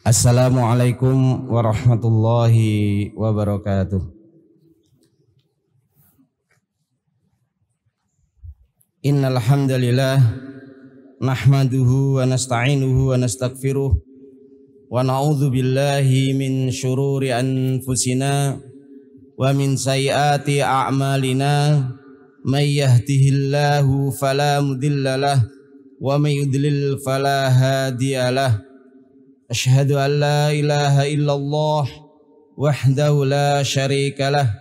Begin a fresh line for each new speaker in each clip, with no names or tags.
Assalamualaikum warahmatullahi wabarakatuh. Innal hamdalillah nahmaduhu wa nasta'inuhu wa nastaghfiruh wa na'udzu billahi min syururi anfusina wa min sayyiati a'malina may yahdihillahu fala mudhillalah wa may yudlil fala hadiyalah. Asyhadu an la ilaha illallah wahdahu la syarika lah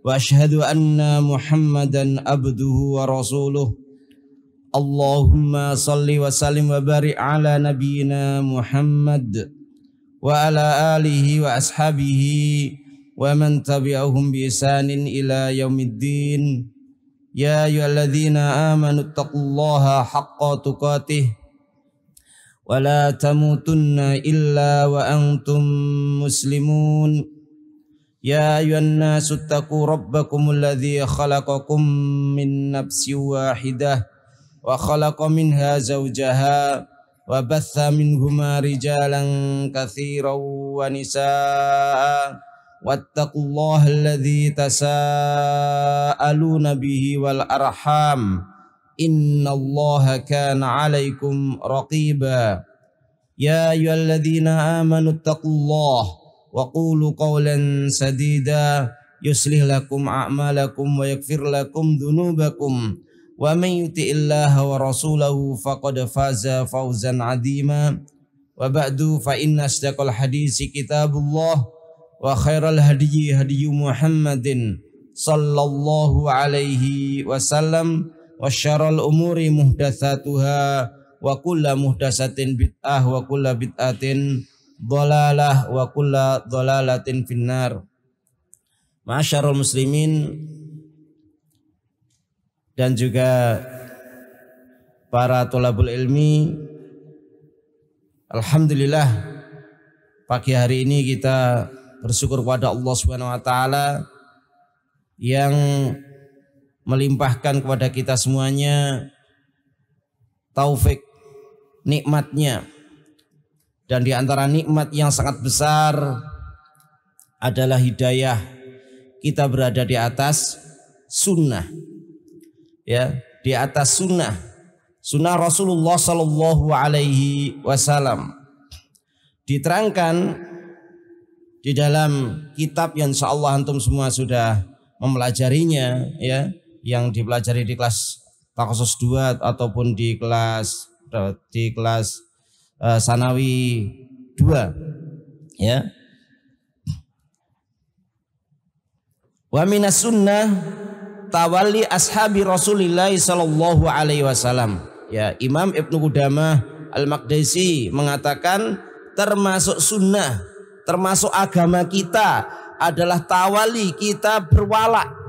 wa asyhadu anna Muhammadan abduhu wa rasuluh. Allahumma salli wa sallim wa barik ala nabiyyina Muhammad wa ala alihi wa ashabihi wa man tabi'ahum bi ihsanin ila yaumiddin. Ya ayyuhalladzina amanu taqullaha haqqa tuqatih wa la tamutunna illa wa antum muslimun. Ya ayyuhan nasu taqu rabbakumul ladzi khalaqakum min nafsin wahidah wa khalaqa minha zawjaha wa batha minhuma rijalan katsiran wa nisaa wattaqullaha alladzi tasaaluna bihi wal arham innallaha kana 'alaikum raqiba. Ya ayyuhalladzina amanu taqullaha wa qulu qawlan sadida yuslih lakum a'malakum wa yaghfir lakum dhunubakum wa man yuti'illaha wa rasulahu faqad faza fawzan 'azima. Wa ba'du fa inna asdaqal hadisi kitabullah wa khairal hadyi hadyu Muhammadin sallallahu alaihi wasallam wa syarrul umuri muhdatsatuha wa kullu muhdatsatin bid'ah wa kullu bid'atin dhalalah wa kullu dhalalatin finnar. Ma'asyiral muslimin dan juga para thalabul ilmi, alhamdulillah pagi hari ini kita bersyukur kepada Allah Subhanahu wa taala yang melimpahkan kepada kita semuanya taufik nikmatnya, dan di antara nikmat yang sangat besar adalah hidayah kita berada di atas sunnah, ya, di atas sunnah Rasulullah Sallallahu Alaihi Wasallam. Diterangkan di dalam kitab yang insyaallah antum semua sudah mempelajarinya, ya, yang dipelajari di kelas takhusus 2 ataupun di kelas sanawi 2, ya. Wa minas sunnah tawalli ashabi Rasulillah sallallahu alaihi wasallam. Ya, Imam Ibnu Qudamah Al-Maqdisi mengatakan termasuk sunnah, termasuk agama kita adalah tawali, kita berwala,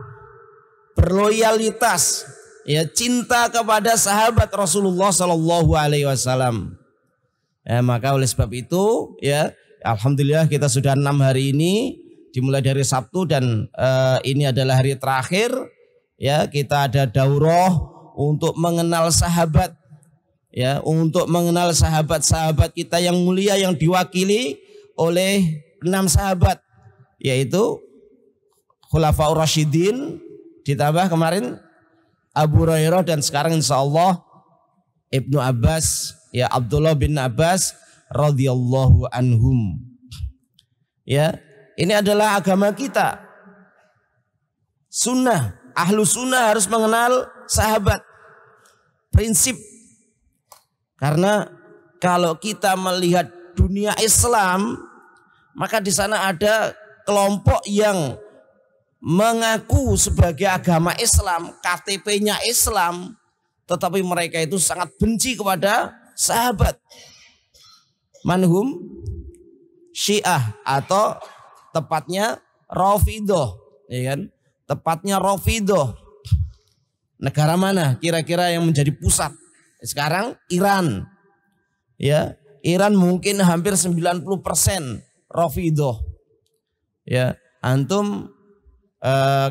berloyalitas, ya, cinta kepada sahabat Rasulullah Sallallahu Alaihi Wasallam. Ya, maka oleh sebab itu, ya, alhamdulillah kita sudah 6 hari ini, dimulai dari Sabtu dan ini adalah hari terakhir, ya, kita ada daurah untuk mengenal sahabat, ya, untuk mengenal sahabat-sahabat kita yang mulia yang diwakili oleh 6 sahabat, yaitu Khulafaur Rasyidin, ditambah kemarin Abu Hurairah, dan sekarang insyaallah Ibnu Abbas, ya, Abdullah bin Abbas radhiyallahu anhum. Ya, ini adalah agama kita. Sunnah, ahlu sunnah harus mengenal sahabat. Prinsip. Karena kalau kita melihat dunia Islam, maka di sana ada kelompok yang mengaku sebagai agama Islam, KTP-nya Islam, tetapi mereka itu sangat benci kepada sahabat. Manhum Syiah, atau tepatnya Rafidhah, ya kan? Tepatnya Rafidhah. Negara mana kira-kira yang menjadi pusat? Sekarang Iran. Ya, Iran mungkin hampir 90% Rafidhah. Ya, antum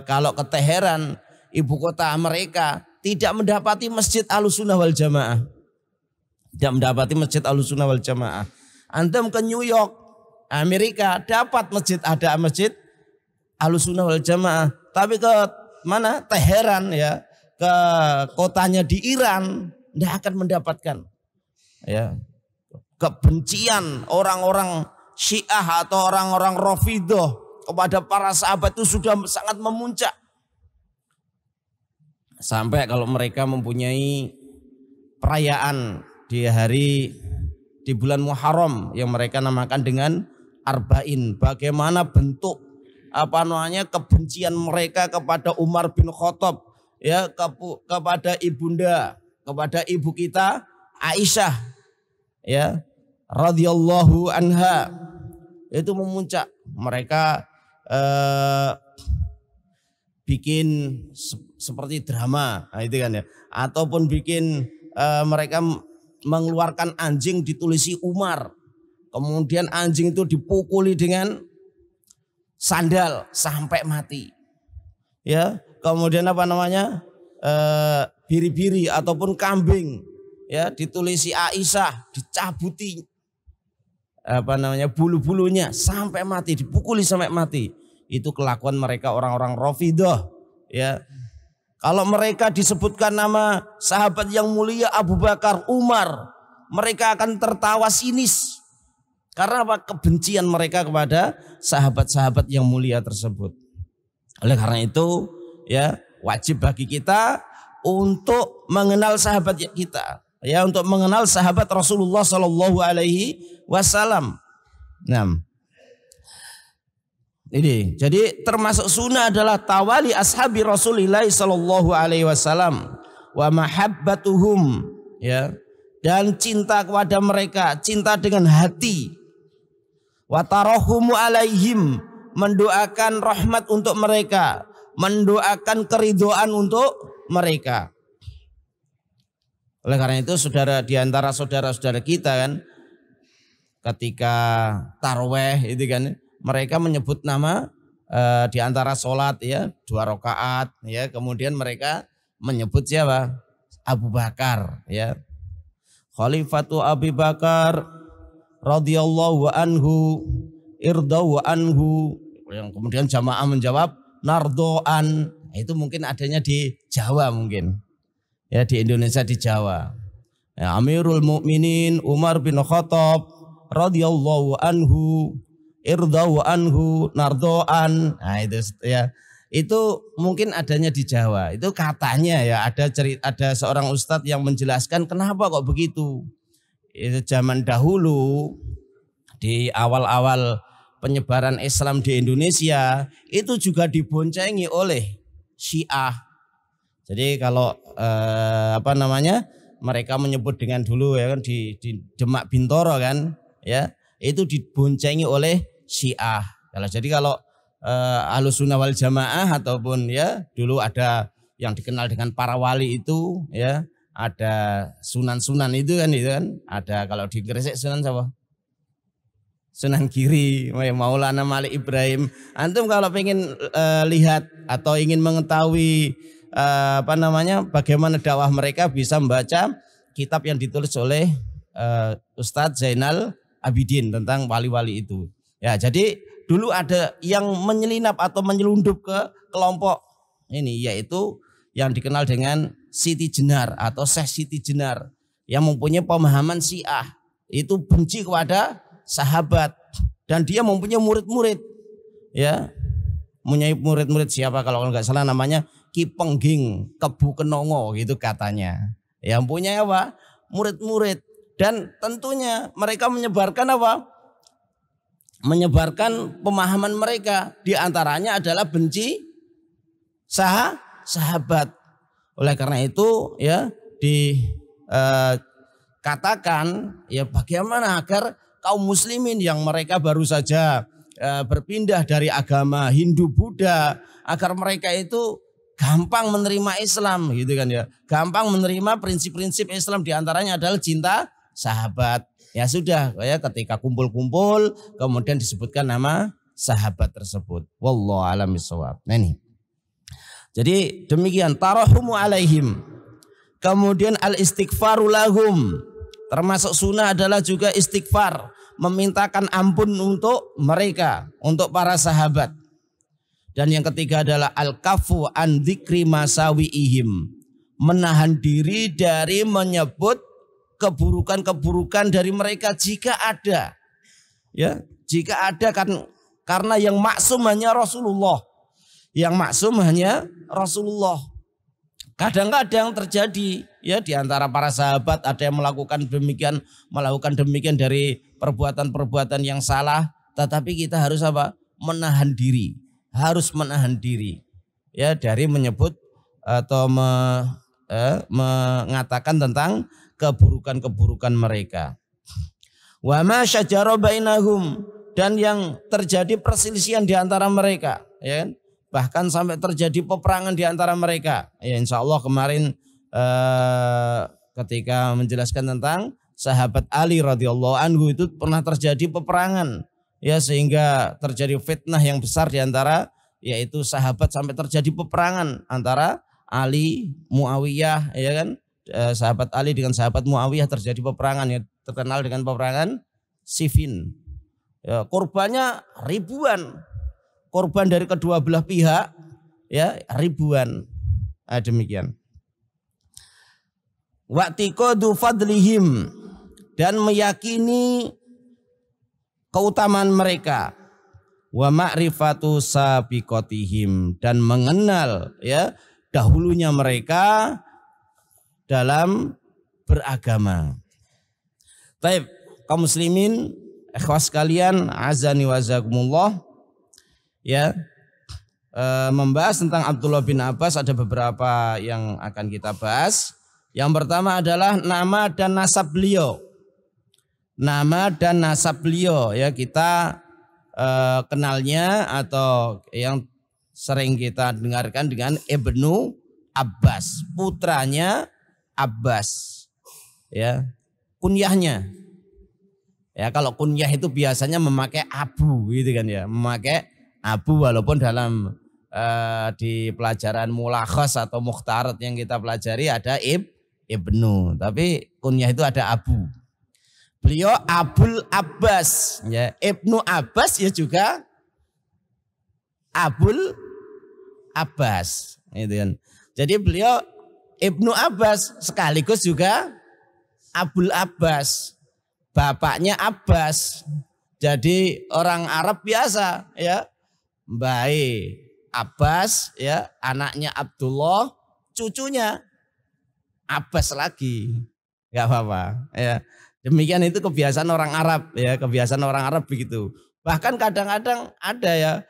kalau ke Teheran, ibu kota mereka, tidak mendapati masjid Ahlussunnah wal Jamaah. Tidak mendapati masjid Ahlussunnah wal Jamaah. Antum ke New York, Amerika dapat masjid, ada masjid Ahlussunnah wal Jamaah, tapi ke mana? Teheran ya, ke kotanya di Iran tidak akan mendapatkan ya kebencian orang-orang Syiah atau orang-orang Rafidhah kepada para sahabat itu sudah sangat memuncak. Sampai kalau mereka mempunyai perayaan di bulan Muharram yang mereka namakan dengan Arba'in, bagaimana bentuk kebencian mereka kepada Umar bin Khattab ya, kepada ibunda, kepada ibu kita Aisyah ya radhiyallahu anha, itu memuncak. Mereka bikin seperti drama, nah itu kan ya, ataupun bikin mereka mengeluarkan anjing ditulisi Umar, kemudian anjing itu dipukuli dengan sandal sampai mati ya, kemudian biri-biri ataupun kambing ya ditulisi Aisyah, dicabuti bulu-bulunya sampai mati, dipukuli sampai mati. Itu kelakuan mereka orang-orang Rafidhah ya. Kalau mereka disebutkan nama sahabat yang mulia Abu Bakar, Umar, mereka akan tertawa sinis. Karena apa? Kebencian mereka kepada sahabat-sahabat yang mulia tersebut. Oleh karena itu ya, wajib bagi kita untuk mengenal sahabat kita, ya, untuk mengenal sahabat Rasulullah Shallallahu Alaihi Wasallam. Nah, ini jadi termasuk sunnah adalah tawali ashabi Rasulillah Shallallahu Alaihi Wasallam wa mahabbatuhum, ya, dan cinta kepada mereka, cinta dengan hati, wa tarahumu alaihim, mendoakan rahmat untuk mereka, mendoakan keridhaan untuk mereka. Oleh karena itu saudara, di antara saudara-saudara kita kan ketika taraweh itu kan mereka menyebut nama di antara sholat ya 2 rakaat ya, kemudian mereka menyebut siapa? Abu Bakar ya. Khalifatu Abu Bakar radhiyallahu anhu irdau anhu, yang kemudian jamaah menjawab nardoan. Itu mungkin adanya di Jawa mungkin. Ya, di Indonesia, di Jawa. Ya, Amirul Mukminin Umar bin Khattab radhiyallahu anhu irdau anhu nardoan. Nah, itu ya. Itu mungkin adanya di Jawa. Itu katanya ya, ada seorang ustadz yang menjelaskan kenapa kok begitu. Itu zaman dahulu di awal-awal penyebaran Islam di Indonesia itu juga diboncengi oleh Syiah. Jadi kalau mereka menyebut dengan dulu ya kan di Demak Bintoro kan ya, itu diboncengi oleh Syiah. Kalau Ahlussunnah wal Jamaah ataupun ya dulu ada yang dikenal dengan para wali itu ya, ada sunan-sunan itu kan ada. Kalau di Gresik Sunan siapa? Sunan Giri, Maulana Malik Ibrahim. Antum kalau pengen lihat atau ingin mengetahui bagaimana dakwah mereka, bisa membaca kitab yang ditulis oleh Ustadz Zainal Abidin tentang wali-wali itu. Ya, jadi dulu ada yang menyelinap atau menyelundup ke kelompok ini, yaitu yang dikenal dengan Siti Jenar atau Syekh Siti Jenar yang mempunyai pemahaman Syiah, itu benci kepada sahabat, dan dia mempunyai murid-murid ya, mempunyai murid-murid siapa kalau nggak salah namanya Ki Pengging Kebu Kenongo gitu katanya, yang punya apa? Murid-murid. Dan tentunya mereka menyebarkan apa? Menyebarkan pemahaman mereka, di antaranya adalah benci sahabat. Oleh karena itu ya dikatakan ya, bagaimana agar kaum muslimin yang mereka baru saja berpindah dari agama Hindu Buddha, agar mereka itu gampang menerima Islam gitu kan ya, gampang menerima prinsip-prinsip Islam, diantaranya adalah cinta sahabat. Ya sudah ya, ketika kumpul-kumpul kemudian disebutkan nama sahabat tersebut. Wallahu a'lam bishawab. Nah ini. Jadi demikian tarahumu alaihim. Kemudian al istighfaru lahum. Termasuk sunnah adalah juga istighfar, memintakan ampun untuk mereka, untuk para sahabat. Dan yang ketiga adalah al-kafu an dzikri masawiihim, menahan diri dari menyebut keburukan-keburukan dari mereka jika ada. Ya, jika ada kan, karena yang maksum hanya Rasulullah. Yang maksum hanya Rasulullah. Kadang-kadang terjadi ya di antara para sahabat ada yang melakukan demikian dari perbuatan-perbuatan yang salah, tetapi kita harus apa? Menahan diri. Harus menahan diri ya dari menyebut atau mengatakan tentang keburukan-keburukan mereka. Wa ma syajara bainahum, dan yang terjadi perselisihan di antara mereka, ya. Bahkan sampai terjadi peperangan di antara mereka. Ya, insya Allah kemarin ketika menjelaskan tentang sahabat Ali radhiyallahu anhu itu pernah terjadi peperangan. Ya, sehingga terjadi fitnah yang besar di antara, yaitu sahabat, sampai terjadi peperangan antara Ali Muawiyah, ya kan, sahabat Ali dengan sahabat Muawiyah, terjadi peperangan yang terkenal dengan peperangan Siffin. Ya, korbannya ribuan, korban dari kedua belah pihak ya ribuan. Demikian. Wa'tiqadu fadlihim, dan meyakini keutamaan mereka, wa ma'rifatu sabiqatihim, dan mengenal ya dahulunya mereka dalam beragama. Baik, kaum muslimin, ikhwas sekalian, azani wa jazakumullah, ya, membahas tentang Abdullah bin Abbas ada beberapa yang akan kita bahas. Yang pertama adalah nama dan nasab beliau. Nama dan nasab beliau ya, kita kenalnya atau yang sering kita dengarkan dengan Ibnu Abbas, putranya Abbas, ya, kunyahnya. Ya, kalau kunyah itu biasanya memakai abu gitu kan ya, memakai abu, walaupun dalam di pelajaran mulakhas atau mukhtarat yang kita pelajari ada Ibnu, tapi kunyah itu ada abu. Beliau Abul Abbas, ya, Ibnu Abbas ya juga Abul Abbas, gitu kan. Jadi beliau Ibnu Abbas sekaligus juga Abul Abbas, bapaknya Abbas. Jadi orang Arab biasa ya, Mbah Abbas ya, anaknya Abdullah, cucunya Abbas lagi, nggak apa-apa ya. Demikian itu kebiasaan orang Arab ya, kebiasaan orang Arab begitu. Bahkan kadang-kadang ada ya,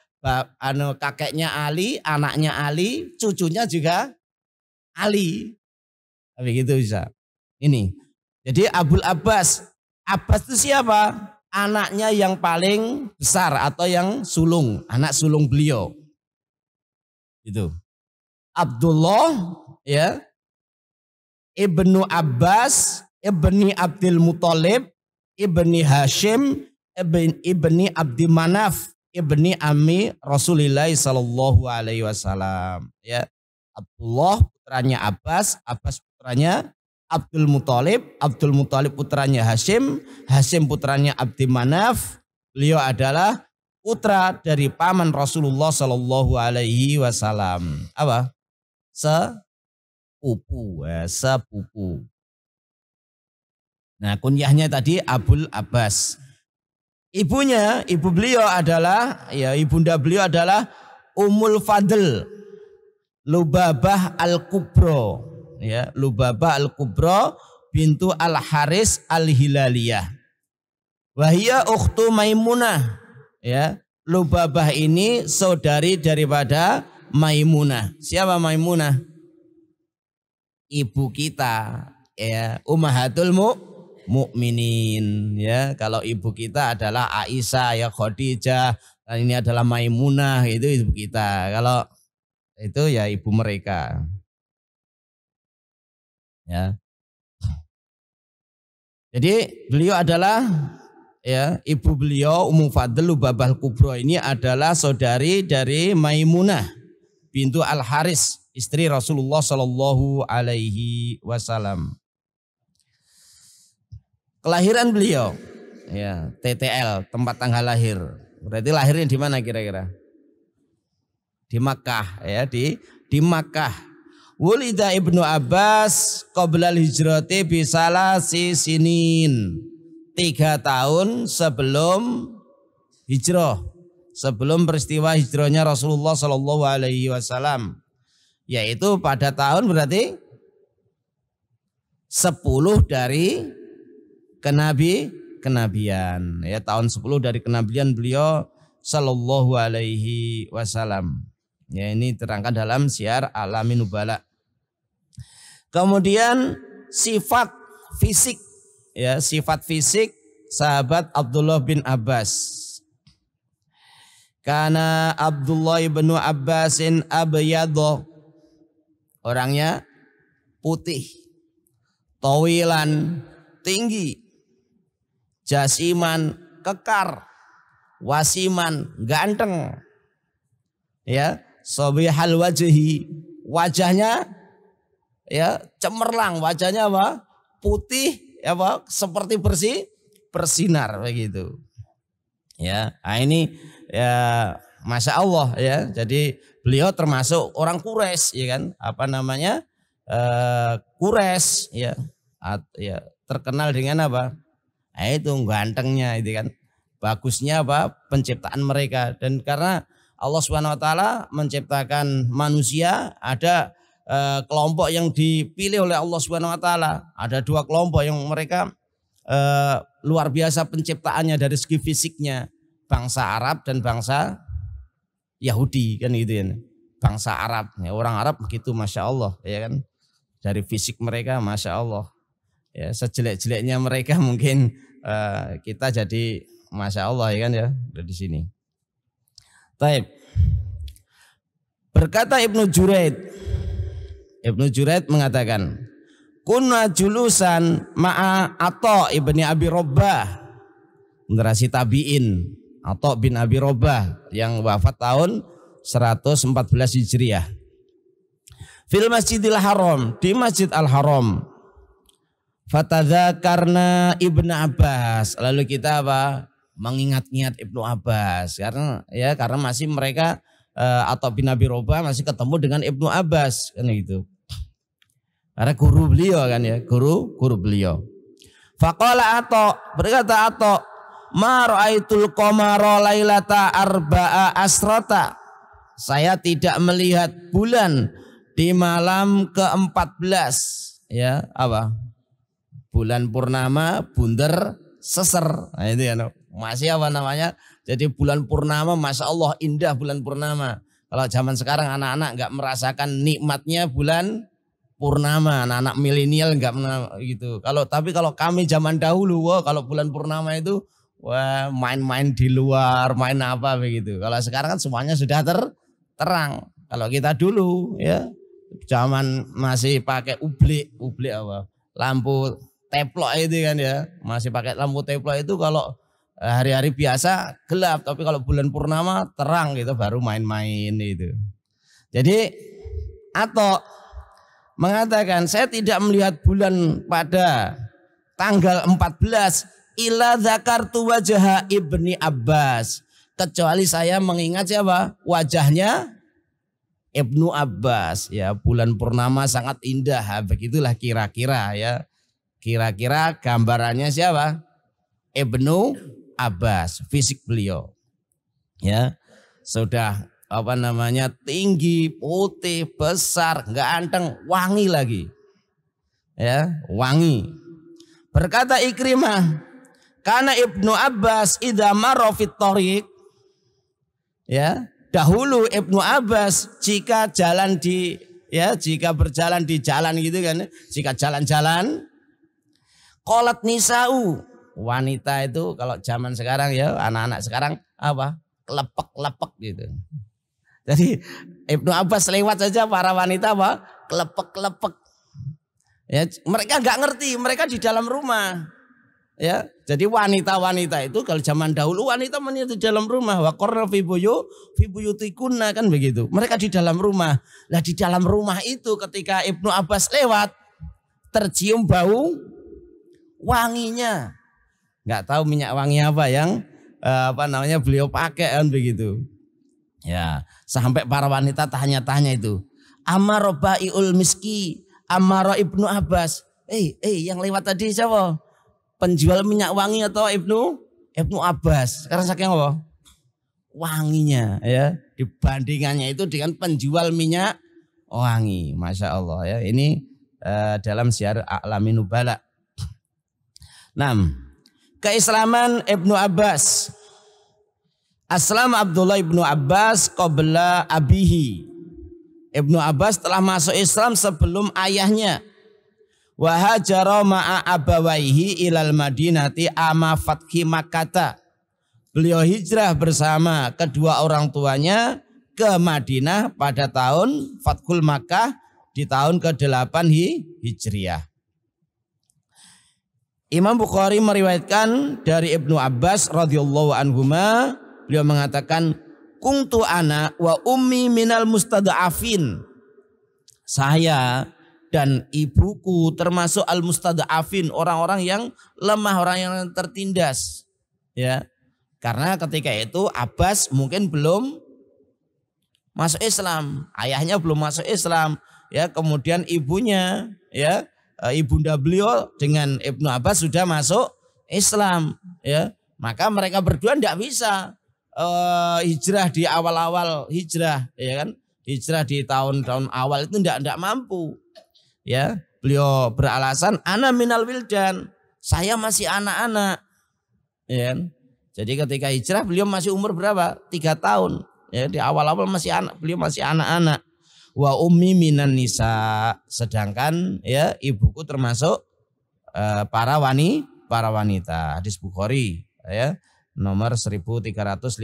kakeknya Ali, anaknya Ali, cucunya juga Ali. Begitu bisa. Ini. Jadi Abul Abbas. Abbas itu siapa? Anaknya yang paling besar atau yang sulung, anak sulung beliau. Itu. Abdullah ya, Ibnu Abbas, Ibni Abdul Muthalib, Ibni Hashim, Ibni Abdi Manaf, Ibni Ammi Rasulillah sallallahu alaihi wasallam. Ya, Abdullah putranya Abbas, Abbas putranya Abdul Muthalib, Abdul Muthalib putranya Hashim, Hashim putranya Abdi Manaf. Beliau adalah putra dari paman Rasulullah sallallahu alaihi wasallam. Apa? Sepupu, sepupu. Nah, kunyahnya tadi Abul Abbas. Ibu beliau adalah, ya, ibunda beliau adalah Ummul Fadl Lubabah Al-Kubra, ya, Lubabah Al-Kubra bintu Al-Haris Al-Hilaliyah. Wahia ukhtu Maimunah, ya. Lubabah ini saudari daripada Maimunah. Siapa Maimunah? Ibu kita, ya, Ummahatul Mukminin, ya. Kalau ibu kita adalah Aisyah, ya, Khadijah, dan ini adalah Maimunah, itu ibu kita. Kalau itu ya ibu mereka, ya. Jadi beliau adalah, ya, ibu beliau Ummu Fadl Lubabah Kubra ini adalah saudari dari Maimunah bintu Al-Haris, istri Rasulullah sallallahu alaihi wasallam. Kelahiran beliau ya, TTL, tempat tanggal lahir. Berarti lahirnya di mana kira-kira? Di Makkah ya, di Makkah. Wulida Ibnu Abbas qabla hijrati bisalasi sinin. 3 tahun sebelum hijrah, sebelum peristiwa hijrahnya Rasulullah Shallallahu Alaihi Wasallam, yaitu pada tahun berarti 10 dari kenabian, ya, tahun 10 dari kenabian beliau Shallallahu Alaihi Wasallam. Ya, ini terangkan dalam Syiar Alamin Nubala. Kemudian sifat fisik, ya, sifat fisik sahabat Abdullah bin Abbas. Karena Abdullah bin Abbasin abyadho, orangnya putih, tawilan, tinggi, jasiman, kekar, wasiman, ganteng, ya, sobihal wajhi, wajahnya ya cemerlang, wajahnya apa? Putih, ya, apa? Seperti bersinar begitu. Ya, nah ini ya Masya Allah ya. Jadi beliau termasuk orang Quraisy, ya kan? Apa namanya? Quraisy, ya. Ya, terkenal dengan apa? Nah, itu gantengnya itu kan. Bagusnya apa? Penciptaan mereka. Dan karena Allah Subhanahu wa taala menciptakan manusia, ada kelompok yang dipilih oleh Allah Subhanahu wa taala. Ada 2 kelompok yang mereka luar biasa penciptaannya dari segi fisiknya, bangsa Arab dan bangsa Yahudi kan gitu ya. Bangsa Arab, ya, orang Arab begitu Masya Allah, ya kan. Dari fisik mereka Masya Allah. Ya, sejelek-jeleknya mereka mungkin kita jadi Masya Allah, ya kan, ya, di sini. Taib. Berkata Ibnu Juraid mengatakan, kunna julusan ma'a Atha ibni Abi Robbah, generasi tabi'in, Atha bin Abi Robbah yang wafat tahun 114 Hijriah. Fil Masjidil Haram, di Masjid Al-Haram. Fatadzakarna Ibnu Abbas, lalu kita apa? Mengingat-ingat Ibnu Abbas, karena masih mereka Atha bin Abi Robbah masih ketemu dengan Ibnu Abbas kan gitu. Karena guru beliau kan ya, guru beliau. Faqala Atha, berkata Atha, ma ra'aitul qamara lailata arba'a asrata. Saya tidak melihat bulan di malam ke-14, ya, apa? Bulan purnama bunder seser. Nah, itu ya, masih apa namanya? Jadi bulan purnama Masya Allah indah bulan purnama. Kalau zaman sekarang anak-anak nggak merasakan nikmatnya bulan purnama, anak-anak milenial nggak gitu. Tapi kalau kami zaman dahulu, wah, kalau bulan purnama itu wah, main-main di luar, main apa begitu. Kalau sekarang kan semuanya sudah terang. Kalau kita dulu ya zaman masih pakai ublik apa? Lampu teplok itu kan ya. Masih pakai lampu teplok itu kalau hari-hari biasa gelap, tapi kalau bulan purnama terang gitu baru main-main itu. Jadi atau mengatakan saya tidak melihat bulan pada tanggal 14 illa zakartu wajha Ibni Abbas, kecuali saya mengingat siapa? Wajahnya Ibnu Abbas. Ya, bulan purnama sangat indah, begitulah kira-kira ya. Kira-kira gambarannya siapa? Ibnu Abbas, fisik beliau. Ya, sudah apa namanya, tinggi, putih, besar, ganteng, wangi lagi. Ya, wangi. Berkata Ikrimah, karena Ibnu Abbas idza marra fit thariq, ya, dahulu Ibnu Abbas jika berjalan di jalan gitu kan, jika jalan-jalan, qalat nisa'u, wanita itu kalau zaman sekarang ya, anak-anak sekarang apa? Kelepek-lepek gitu. Jadi Ibnu Abbas lewat saja para wanita apa? Kelepek-kelepek. Ya, mereka nggak ngerti, mereka di dalam rumah. Ya, jadi wanita-wanita itu kalau zaman dahulu wanita di dalam rumah, wa qarna fi buyutikunna kan begitu. Mereka di dalam rumah. Lah di dalam rumah itu ketika Ibnu Abbas lewat tercium bau wanginya. nggak tahu minyak wangi apa yang beliau pakai kan begitu. Ya, sampai para wanita tanya-tanya itu. Amaro baiul miski, Amaro Ibnu Abbas. Yang lewat tadi siapa? Penjual minyak wangi atau Ibnu Abbas? Karena saking apa? Wanginya ya. Dibandingannya itu dengan penjual minyak wangi. Masya Allah ya. Ini dalam Syiar A'lamin Nubala. 6. Keislaman Ibnu Abbas. Aslam Abdullah Ibnu Abbas qabla abihi. Ibnu Abbas telah masuk Islam sebelum ayahnya. Wa hajara ma'a abawaihi ilal Madinati ama fathi Makkah. Beliau hijrah bersama kedua orang tuanya ke Madinah pada tahun Fathul Makkah di tahun ke-8 Hijriah. Imam Bukhari meriwayatkan dari Ibnu Abbas radhiyallahu anhuma, beliau mengatakan, "Kuntu ana wa ummi minal mustada'afin." Saya dan ibuku termasuk al-mustada'afin, orang-orang yang lemah, orang yang tertindas. Ya. Karena ketika itu Abbas mungkin belum masuk Islam, ayahnya belum masuk Islam, ya, kemudian ibunya, ya, ibunda beliau dengan Ibnu Abbas sudah masuk Islam, ya. Maka mereka berdua tidak bisa hijrah di awal-awal hijrah, ya kan? Hijrah di tahun-tahun awal itu tidak mampu. Ya, beliau beralasan ana minal wildan, saya masih anak-anak. Ya kan? Jadi ketika hijrah beliau masih umur berapa? 3 tahun. Ya, di awal-awal beliau masih anak-anak. Wa ummi minan nisa, sedangkan ya ibuku termasuk para wanita. Hadis Bukhari ya, nomor 1357.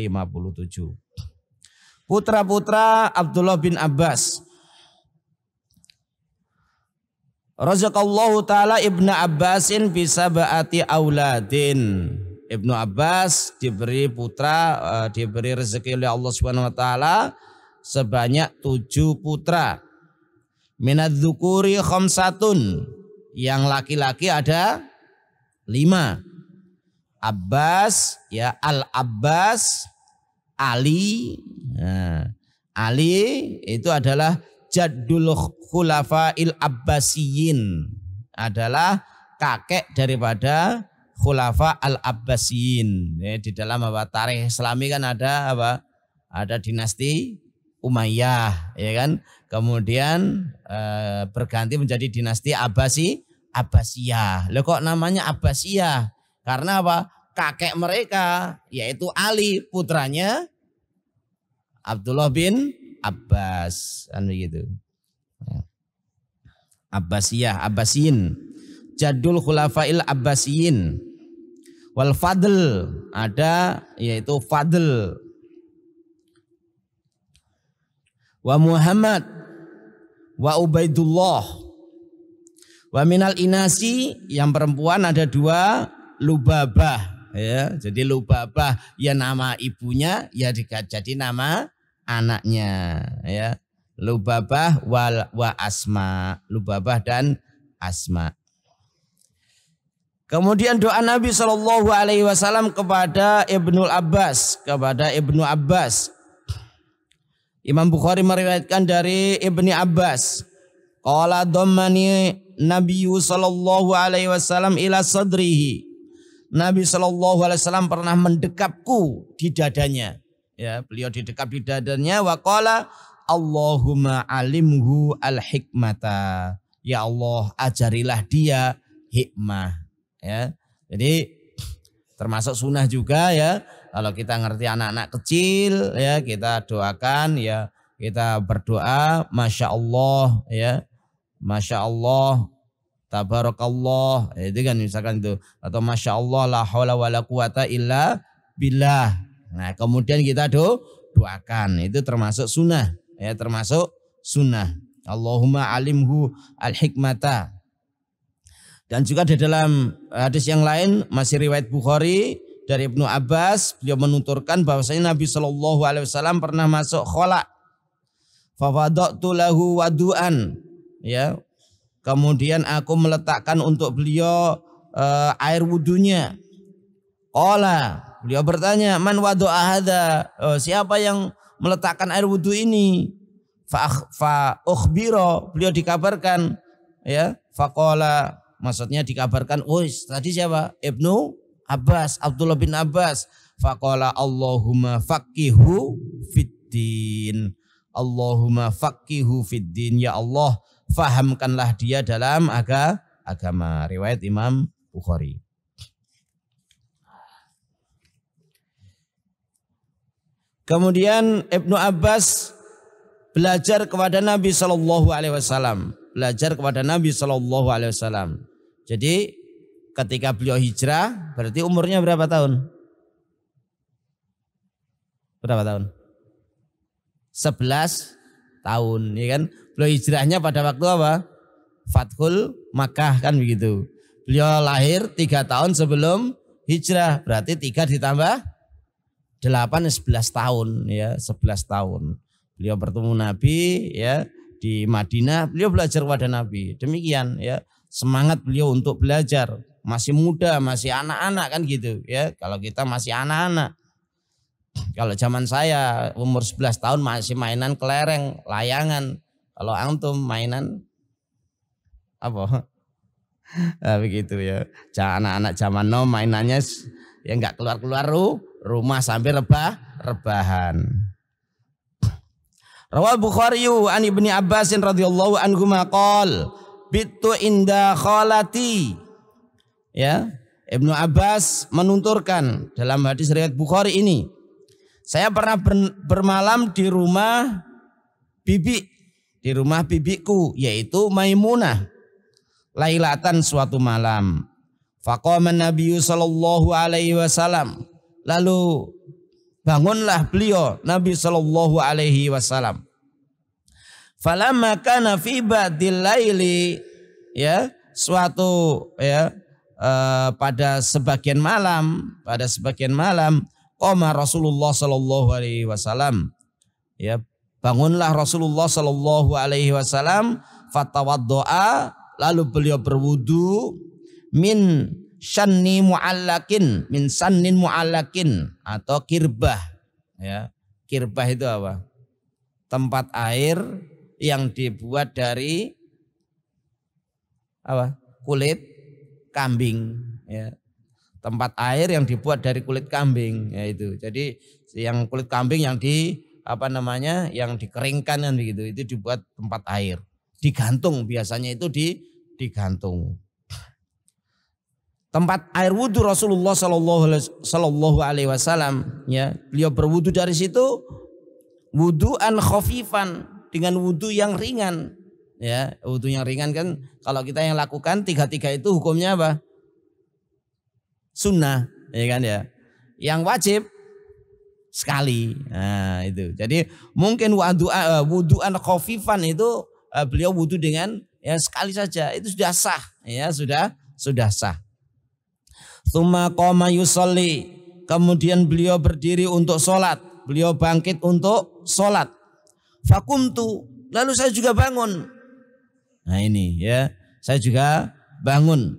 Putra-putra Abdullah bin Abbas. Razaqallahu ta'ala Ibnu Abbasin bisa ba'ati auladin. Ibnu Abbas diberi putra, diberi rezeki oleh Allah Subhanahu wa taala sebanyak 7 putra. Minadz-dzukuri khamsatun, yang laki-laki ada 5. Abbas, ya, Al-Abbas, Ali. Nah, Ali itu adalah Jaddul Khulafa'il Abbasiyin, adalah kakek daripada Khulafa Al-Abbasiyin. Ya, di dalam tarikh Islami kan ada apa? Ada dinasti Umayyah, ya kan? Kemudian berganti menjadi dinasti Abbasiyah. Loh, kok namanya Abbasiyah? Karena apa? Kakek mereka yaitu Ali, putranya Abdullah bin Abbas, kan begitu. Abbasiyah, Abbasiyin. Jaddul Khulafail Abbasiyin. Wal Fadl, ada yaitu Fadl. Wa Muhammad wa Ubaidullah. Wa minal inasi, yang perempuan ada 2, Lubabah, ya. Jadi Lubabah ya nama ibunya, ya jadi nama anaknya, ya. Lubabah wa Asma, Lubabah dan Asma. Kemudian doa Nabi SAW kepada Ibnu Abbas, Imam Bukhari meriwayatkan dari Ibni Abbas, qala dhammani Nabi sallallahu alaihi wasallam ila sadrihi. Nabi sallallahu alaihi wasallam pernah mendekapku di dadanya. Ya, beliau didekap di dadanya, wa qala Allahumma alimhu al-hikmata. Ya Allah, ajarilah dia hikmah. Ya. Jadi termasuk sunnah juga, ya. Kalau kita ngerti anak-anak kecil, ya, kita doakan, ya, kita berdoa, masya Allah, ya, masya Allah, tabarakallah, itu kan misalkan itu, atau masya Allah la haula wala quwata illa billah. Nah, kemudian kita doakan, itu termasuk sunnah, ya, termasuk sunnah. Allahumma alimhu al-hikmata. Dan juga di dalam hadis yang lain, masih riwayat Bukhari dari Ibnu Abbas, beliau menuturkan bahwasanya Nabi SAW pernah masuk khola. Fawadatu lahu wadu'an, ya. Kemudian aku meletakkan untuk beliau air wudunya. Qala, beliau bertanya, man wadu'a hadza? Siapa yang meletakkan air wudhu ini? Fa ukhbira, beliau dikabarkan, ya. Faqala, maksudnya dikabarkan, oh tadi siapa? Ibnu Abbas, Abdullah bin Abbas. Faqala Allahumma faqihu fiddin. Allahumma faqihu fiddin. Ya Allah, fahamkanlah dia dalam agama. Riwayat Imam Bukhari. Kemudian Ibnu Abbas belajar kepada Nabi Shallallahu Alaihi Wasallam, Jadi ketika beliau hijrah, berarti umurnya berapa tahun? 11 tahun, ya kan? Beliau hijrahnya pada waktu apa? Fathul Makkah, kan begitu. Beliau lahir 3 tahun sebelum hijrah, berarti 3 ditambah 8, 11 tahun, ya, 11 tahun. Beliau bertemu Nabi, ya, di Madinah, beliau belajar kepada Nabi. Demikian, ya, semangat beliau untuk belajar. Masih muda, masih anak-anak, kan gitu, ya. Kalau kita masih anak-anak. Kalau zaman saya umur 11 tahun masih mainan kelereng, layangan. Kalau antum mainan apa? Nah, begitu, ya. Anak-anak zaman now mainannya ya enggak keluar-keluar rumah sampai rebahan. Rawal Bukhari an Ibni Abbas radhiyallahu anhu maqal bitu inda khalati. Ya, Ibnu Abbas menunturkan dalam hadis riwayat Bukhari ini, saya pernah bermalam di rumah bibiku, yaitu Maimunah, lailatan, suatu malam. Faqama Nabi sallallahu alaihi wasallam, lalu bangunlah beliau Nabi sallallahu alaihi wasallam. Falamma kana fi ba'dil laili, ya, suatu, ya, pada sebagian malam, qama Rasulullah sallallahu alaihi wasallam, ya, bangunlah Rasulullah sallallahu alaihi wasallam, fatawaddoa, lalu beliau berwudu, min sannin mu'allakin atau kirbah, ya. Kirbah itu apa? Tempat air yang dibuat dari apa? Kulit kambing, ya. Tempat air yang dibuat dari kulit kambing, ya itu. Jadi yang kulit kambing yang yang dikeringkan, kan begitu, itu dibuat tempat air. Digantung, biasanya itu digantung. Tempat air wudhu Rasulullah sallallahu alaihi wasallam, ya, beliau berwudhu dari situ, wudhuan khafifan, dengan wudhu yang ringan, ya. Wudhu yang ringan kan kalau kita yang lakukan 3 itu hukumnya apa? Sunnah, ya kan, ya. Yang wajib sekali. Nah, itu. Jadi mungkin wudhuan khafifan itu beliau wudhu dengan, ya, sekali saja, itu sudah sah, ya, sudah sah. Tsumma qama yusolli, kemudian beliau berdiri untuk sholat, beliau bangkit untuk sholat. Fakumtu, lalu saya juga bangun. Nah ini, ya, saya juga bangun.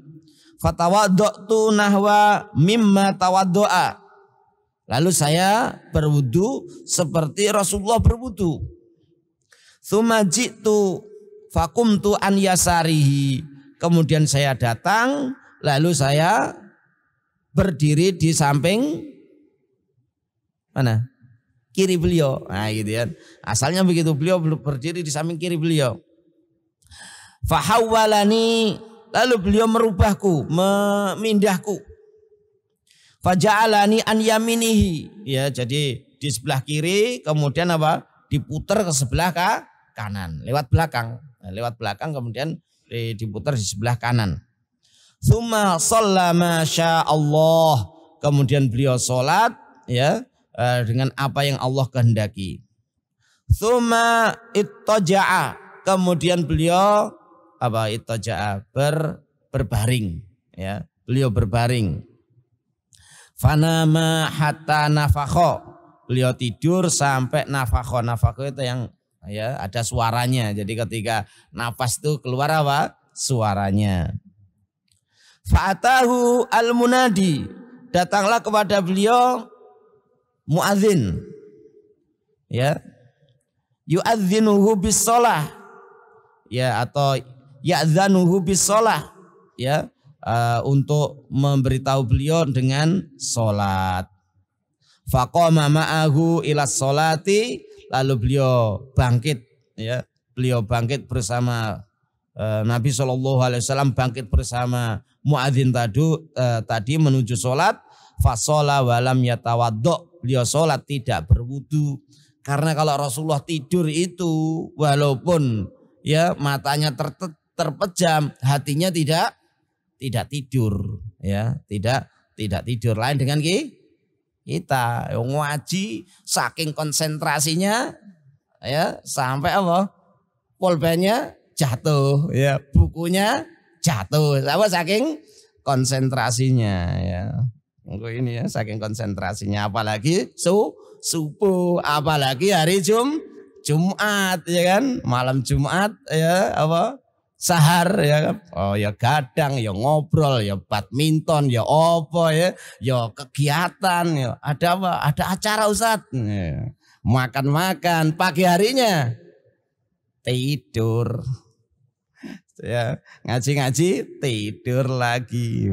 Fatawaddo'tu nahwa mimma tawaddo'a, lalu saya berwudu seperti Rasulullah berwudu. Tsumma ji'tu fakumtu an yasarihi, kemudian saya datang, lalu saya berdiri di samping mana? Kiri beliau. Nah, gitu kan. Asalnya begitu, beliau berdiri di samping kiri beliau. Fahawwalani, lalu beliau merubahku, memindahku. Faja'alani an yaminihi, ya, jadi di sebelah kiri, kemudian apa? Diputar ke sebelah kanan, lewat belakang. Nah, lewat belakang kemudian diputar di sebelah kanan. Tsumma shalla ma syaa Allah, kemudian beliau salat, ya, dengan apa yang Allah kehendaki. Tsumma ittaja'a, kemudian beliau apa? Ittaja'a, berbaring, ya. Beliau berbaring. Fanama hatta nafakha, beliau tidur sampai nafakha. Nafakha itu yang, ya, ada suaranya. Jadi ketika nafas itu keluar apa? Suaranya. Fa'atahu al-munadi, datanglah kepada beliau muadzin, ya, yuadzinuhu bis shalah, ya, atau ya'dzanuhu bis shalah, ya, untuk memberitahu beliau dengan salat. Faqama ma'ahu ila sholati, lalu beliau bangkit, ya, beliau bangkit bersama Nabi SAW bangkit bersama muadzin tadi menuju sholat. Fasola walam yatawaddo, beliau sholat tidak berwudu. Karena kalau Rasulullah tidur itu walaupun ya matanya terpejam, hatinya tidak tidur, ya, tidak tidur. Lain dengan kita yang ngaji saking konsentrasinya, ya, sampai apa? Pulpennya jatuh, ya, bukunya jatuh, apa saking konsentrasinya, ya. Ini ya saking konsentrasinya, apalagi subuh, apalagi hari Jumat, ya kan, malam Jumat, ya, apa, sahar, ya, oh ya gadang, ya ngobrol, ya badminton, ya apa, ya kegiatan, ya ada apa, ada acara Ustaz, ya. Makan pagi harinya tidur, ya, ngaji tidur lagi.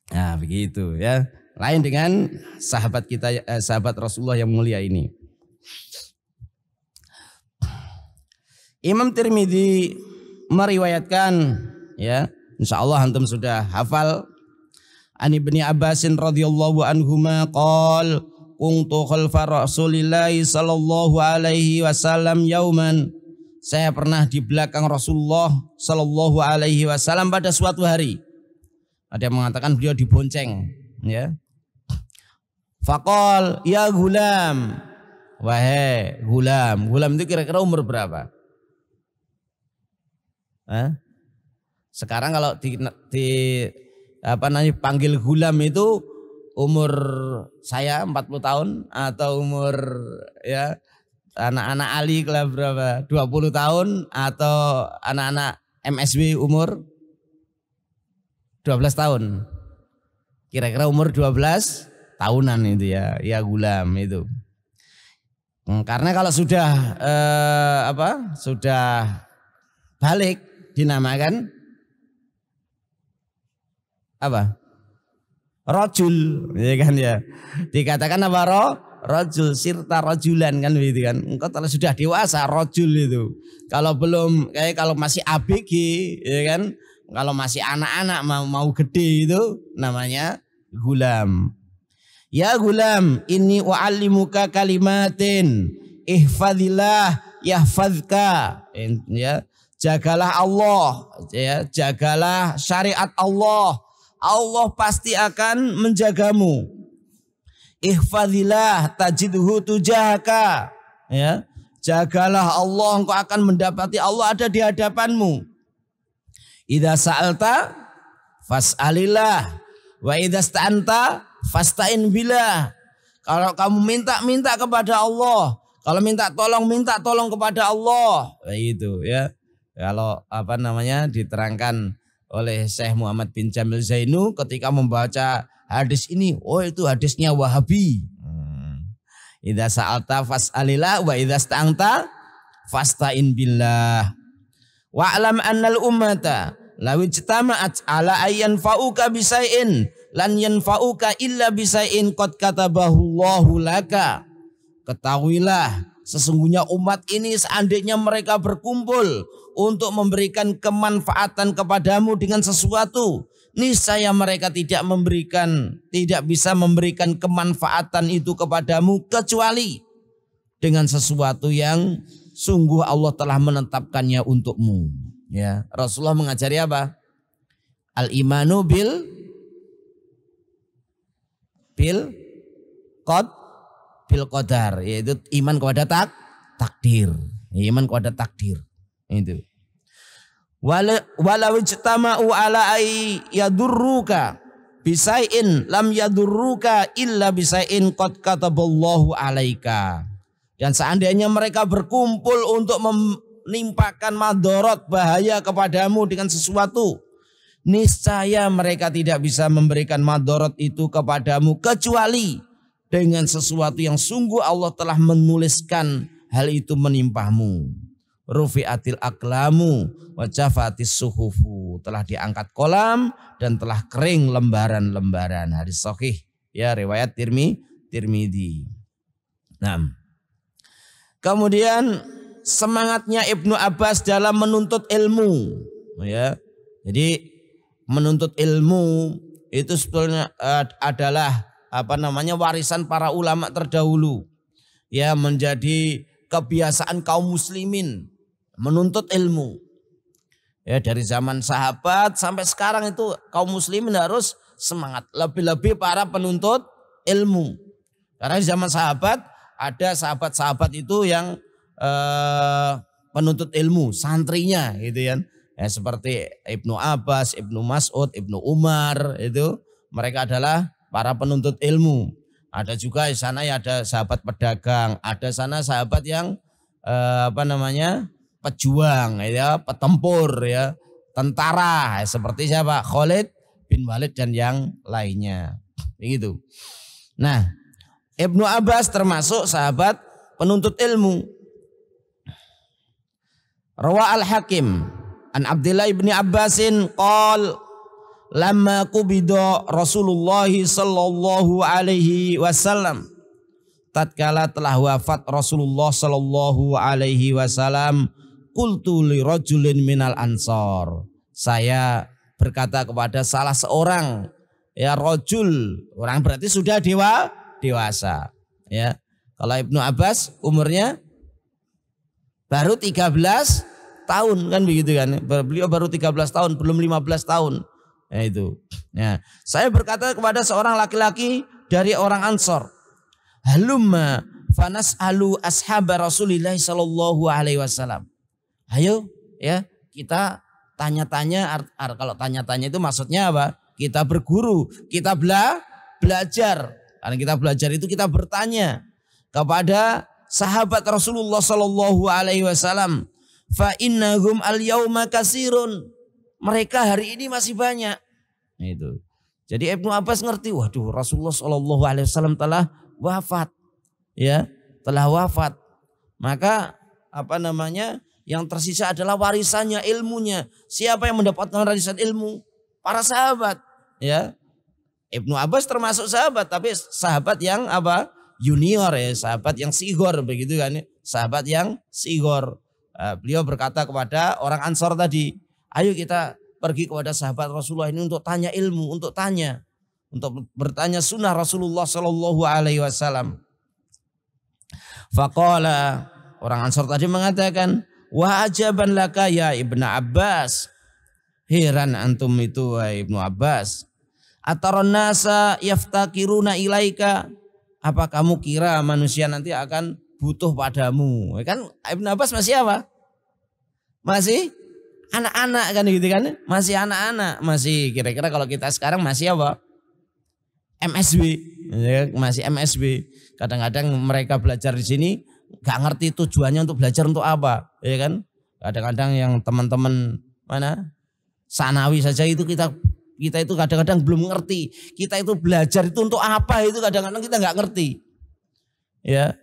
Nah begitu, ya. Lain dengan sahabat kita, sahabat Rasulullah yang mulia ini. Imam Tirmidzi meriwayatkan, ya, insyaallah antum sudah hafal. Ani Ibnu Abbasin radhiyallahu anhuma qol kuntu khalfa Rasulillah sallallahu alaihi wasallam yauman. Saya pernah di belakang Rasulullah sallallahu alaihi wasallam pada suatu hari. Ada yang mengatakan beliau dibonceng, ya. Faqal ya gulam, wahai gulam. Gulam itu kira-kira umur berapa? Sekarang kalau panggil gulam itu umur saya 40 tahun atau umur, ya, anak-anak Ali kelas berapa? 20 tahun atau anak-anak MSW umur 12 tahun. Kira-kira umur 12 tahunan itu, ya gulam itu. Karena kalau sudah sudah balik dinamakan apa? Rajul, ya kan, ya. Dikatakan apa? Rajul, sirta rajulan, kan begitu kan. Engkau kalau sudah dewasa rajul itu. Kalau belum, kayak kalau masih ABG, ya kan. Kalau masih anak-anak mau gede itu namanya gulam. Ya gulam, inni wa'allimuka kalimatin ihfadillah yahfadka, ya. Jagalah Allah, ya, jagalah syariat Allah. Allah pasti akan menjagamu. Ihfadillah tajidhu tujahaka, ya. Jagalah Allah, engkau akan mendapati Allah ada di hadapanmu. Idza sa'alta fas'alillah wa idza sta'anta fasta'in billah. Kalau kamu minta kepada Allah, kalau minta tolong kepada Allah. Nah, itu, ya. Kalau diterangkan oleh Syekh Muhammad bin Jamil Zainu ketika membaca hadis ini, oh itu hadisnya Wahabi. Idza sa'alta fas'alillah wa idza sta'anta fasta'in billah. Wa'lam annal ummata law ijtama'at ala ayyan fa'uka bisai'in lan yanfa'uka illa bisai'in qad katabahu Allahu laka. Ketahuilah sesungguhnya umat ini seandainya mereka berkumpul untuk memberikan kemanfaatan kepadamu dengan sesuatu, niscaya mereka tidak bisa memberikan kemanfaatan itu kepadamu kecuali dengan sesuatu yang sungguh Allah telah menetapkannya untukmu. Ya, Rasulullah mengajari apa? Al-imanu bil qadar, yaitu iman kepada takdir. Iman kepada takdir. Itu. Walau ijtama'u ala ay yadurruka bisai'in lam yadurruka illa bisai'in qad kataballahu alaika. Dan seandainya mereka berkumpul untuk menimpakan madorot bahaya kepadamu dengan sesuatu, niscaya mereka tidak bisa memberikan madarat itu kepadamu kecuali dengan sesuatu yang sungguh Allah telah menuliskan hal itu menimpamu. Rufi'atil aqlamu wa jafatis suhufu, telah diangkat kolam dan telah kering lembaran-lembaran. Hadis sahih ya, riwayat Tirmidzi. Nah, kemudian semangatnya Ibnu Abbas dalam menuntut ilmu ya. Jadi menuntut ilmu itu sebetulnya adalah warisan para ulama terdahulu ya, menjadi kebiasaan kaum muslimin menuntut ilmu ya, dari zaman sahabat sampai sekarang itu kaum muslimin harus semangat, lebih-lebih para penuntut ilmu. Karena di zaman sahabat ada sahabat-sahabat itu yang penuntut ilmu, santrinya gitu ya. Ya, seperti Ibnu Abbas, Ibnu Mas'ud, Ibnu Umar, itu mereka adalah para penuntut ilmu. Ada juga di sana ya, ada sahabat pedagang, ada sana sahabat yang pejuang ya, petempur ya, tentara seperti siapa? Khalid bin Walid dan yang lainnya. Begitu. Nah, Ibnu Abbas termasuk sahabat penuntut ilmu. Rawa Al-Hakim an Abdullah ibn Abbasin qol lamma qubida Rasulullah sallallahu alaihi wasallam, tatkala telah wafat Rasulullah sallallahu alaihi wasallam, qultu li rajulin minal ansor, saya berkata kepada salah seorang ya rajul, orang berarti sudah dewasa ya. Kalau Ibnu Abbas umurnya baru 13 tahun kan begitu kan. Beliau baru 13 tahun, belum 15 tahun. Ya itu. Ya, saya berkata kepada seorang laki-laki dari orang Ansor, halumma fanas'alu ashab Rasulillah sallallahu alaihi wasallam. Ayo ya, kita tanya-tanya. Kalau tanya-tanya itu maksudnya apa? Kita berguru, kita belajar. Karena kita belajar itu kita bertanya kepada sahabat Rasulullah sallallahu alaihi wasallam. Fa innahum al-yauma kasirun. Mereka hari ini masih banyak. Nah, itu. Jadi Ibnu Abbas ngerti, waduh Rasulullah sallallahu alaihi wasallam telah wafat. Ya, telah wafat. Maka yang tersisa adalah warisannya, ilmunya. Siapa yang mendapatkan warisan ilmu? Para sahabat, ya. Ibnu Abbas termasuk sahabat, tapi sahabat yang junior ya, sahabat yang sigor begitu kan, sahabat yang sigor. Beliau berkata kepada orang Ansor tadi, ayo kita pergi kepada sahabat Rasulullah ini untuk tanya ilmu, untuk bertanya sunnah Rasulullah Sallallahu Alaihi Wasallam. Faqala, orang Ansor tadi mengatakan, wa ajaban laka ya Ibnu Abbas, heran antum itu wahai Ibnu Abbas. Ataron nasa yaftakiruna ilaika, apa kamu kira manusia nanti akan butuh padamu? Kan Ibnu Abbas masih apa? Masih anak-anak kan gitu kan? Masih anak-anak, masih kira-kira kalau kita sekarang masih apa? MSB, ya, masih MSB. Kadang-kadang mereka belajar di sini gak ngerti tujuannya untuk belajar untuk apa, ya kan? Kadang-kadang yang teman-teman sanawi saja itu kita itu kadang-kadang belum ngerti. Kita itu belajar itu untuk apa, itu kadang-kadang kita nggak ngerti. Ya,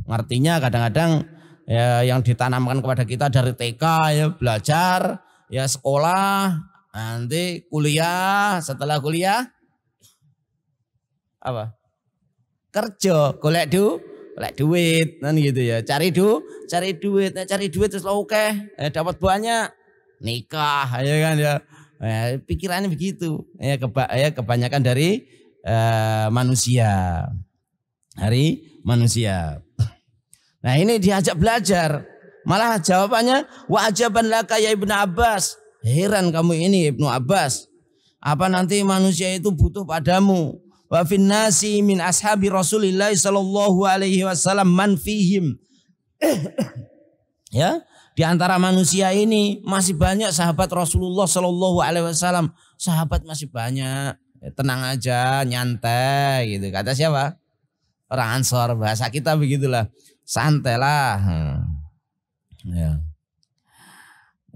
ngertinya kadang-kadang ya yang ditanamkan kepada kita dari TK ya, belajar, ya sekolah, nanti kuliah, setelah kuliah apa? Kerja, golek duit kan gitu ya. Cari duit, cari duit terus oke, dapat banyak, nikah ya kan ya. Pikirannya begitu ya, kebanyakan dari manusia. Nah ini diajak belajar, malah jawabannya wa ajaban laka ya Ibnu Abbas, heran kamu ini Ibnu Abbas, apa nanti manusia itu butuh padamu. Wa fin nasi min ashabi Rasulillah sallallahu alaihi wasallam man fihim. Ya, di antara manusia ini masih banyak sahabat Rasulullah sallallahu alaihi wasallam. Sahabat masih banyak. Tenang aja, nyantai gitu. Kata siapa? Orang Ansor, bahasa kita begitulah. Santai lah. Ya.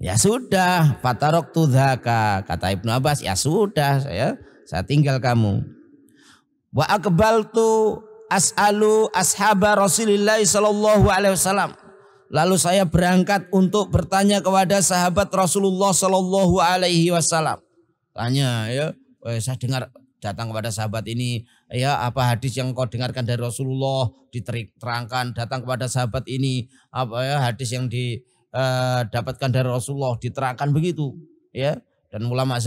Ya sudah, fataroktu dzaka. Kata Ibnu Abbas, ya sudah, saya tinggal kamu. Wa aqbaltu as'alu ashaba Rasulillah sallallahu alaihi wasallam. Lalu saya berangkat untuk bertanya kepada sahabat Rasulullah sallallahu alaihi wasallam. Tanya, ya, saya dengar datang kepada sahabat ini, ya, apa hadis yang kau dengarkan dari Rasulullah, diterangkan. Datang kepada sahabat ini, apa ya hadis yang dapatkan dari Rasulullah, diterangkan begitu, ya. Dan ulama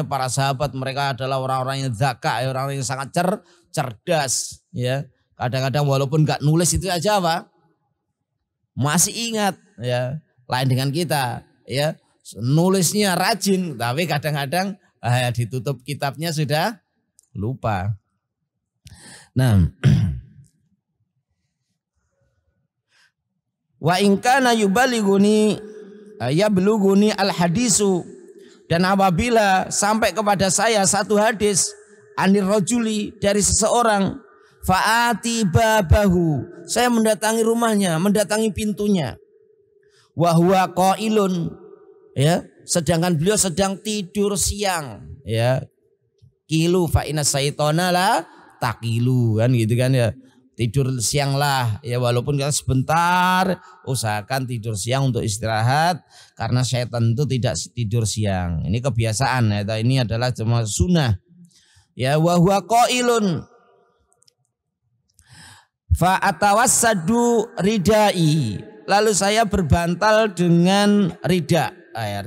para sahabat mereka adalah orang-orang yang zaka, orang-orang yang sangat cerdas, ya. Kadang-kadang walaupun nggak nulis itu aja apa, masih ingat, ya. Lain dengan kita, ya. Nulisnya rajin, tapi kadang-kadang ditutup kitabnya sudah lupa. Nah, wa in kana yubalighuni yabluguni al hadisu, dan apabila sampai kepada saya satu hadis anir rajuli, dari seseorang, faati babahu, saya mendatangi rumahnya, mendatangi pintunya, wa huwa qailun, ya, sedangkan beliau sedang tidur siang, ya, kilu fa inna syaitana la taqilu, kan gitu kan, ya. Tidur siang lah, ya, walaupun kita sebentar, usahakan tidur siang untuk istirahat, karena syaitan itu tidak tidur siang. Ini kebiasaan, ya. Ini adalah cuma sunnah. Ya, wa huwa qailun fa atawassadu ridai. Lalu saya berbantal dengan rida.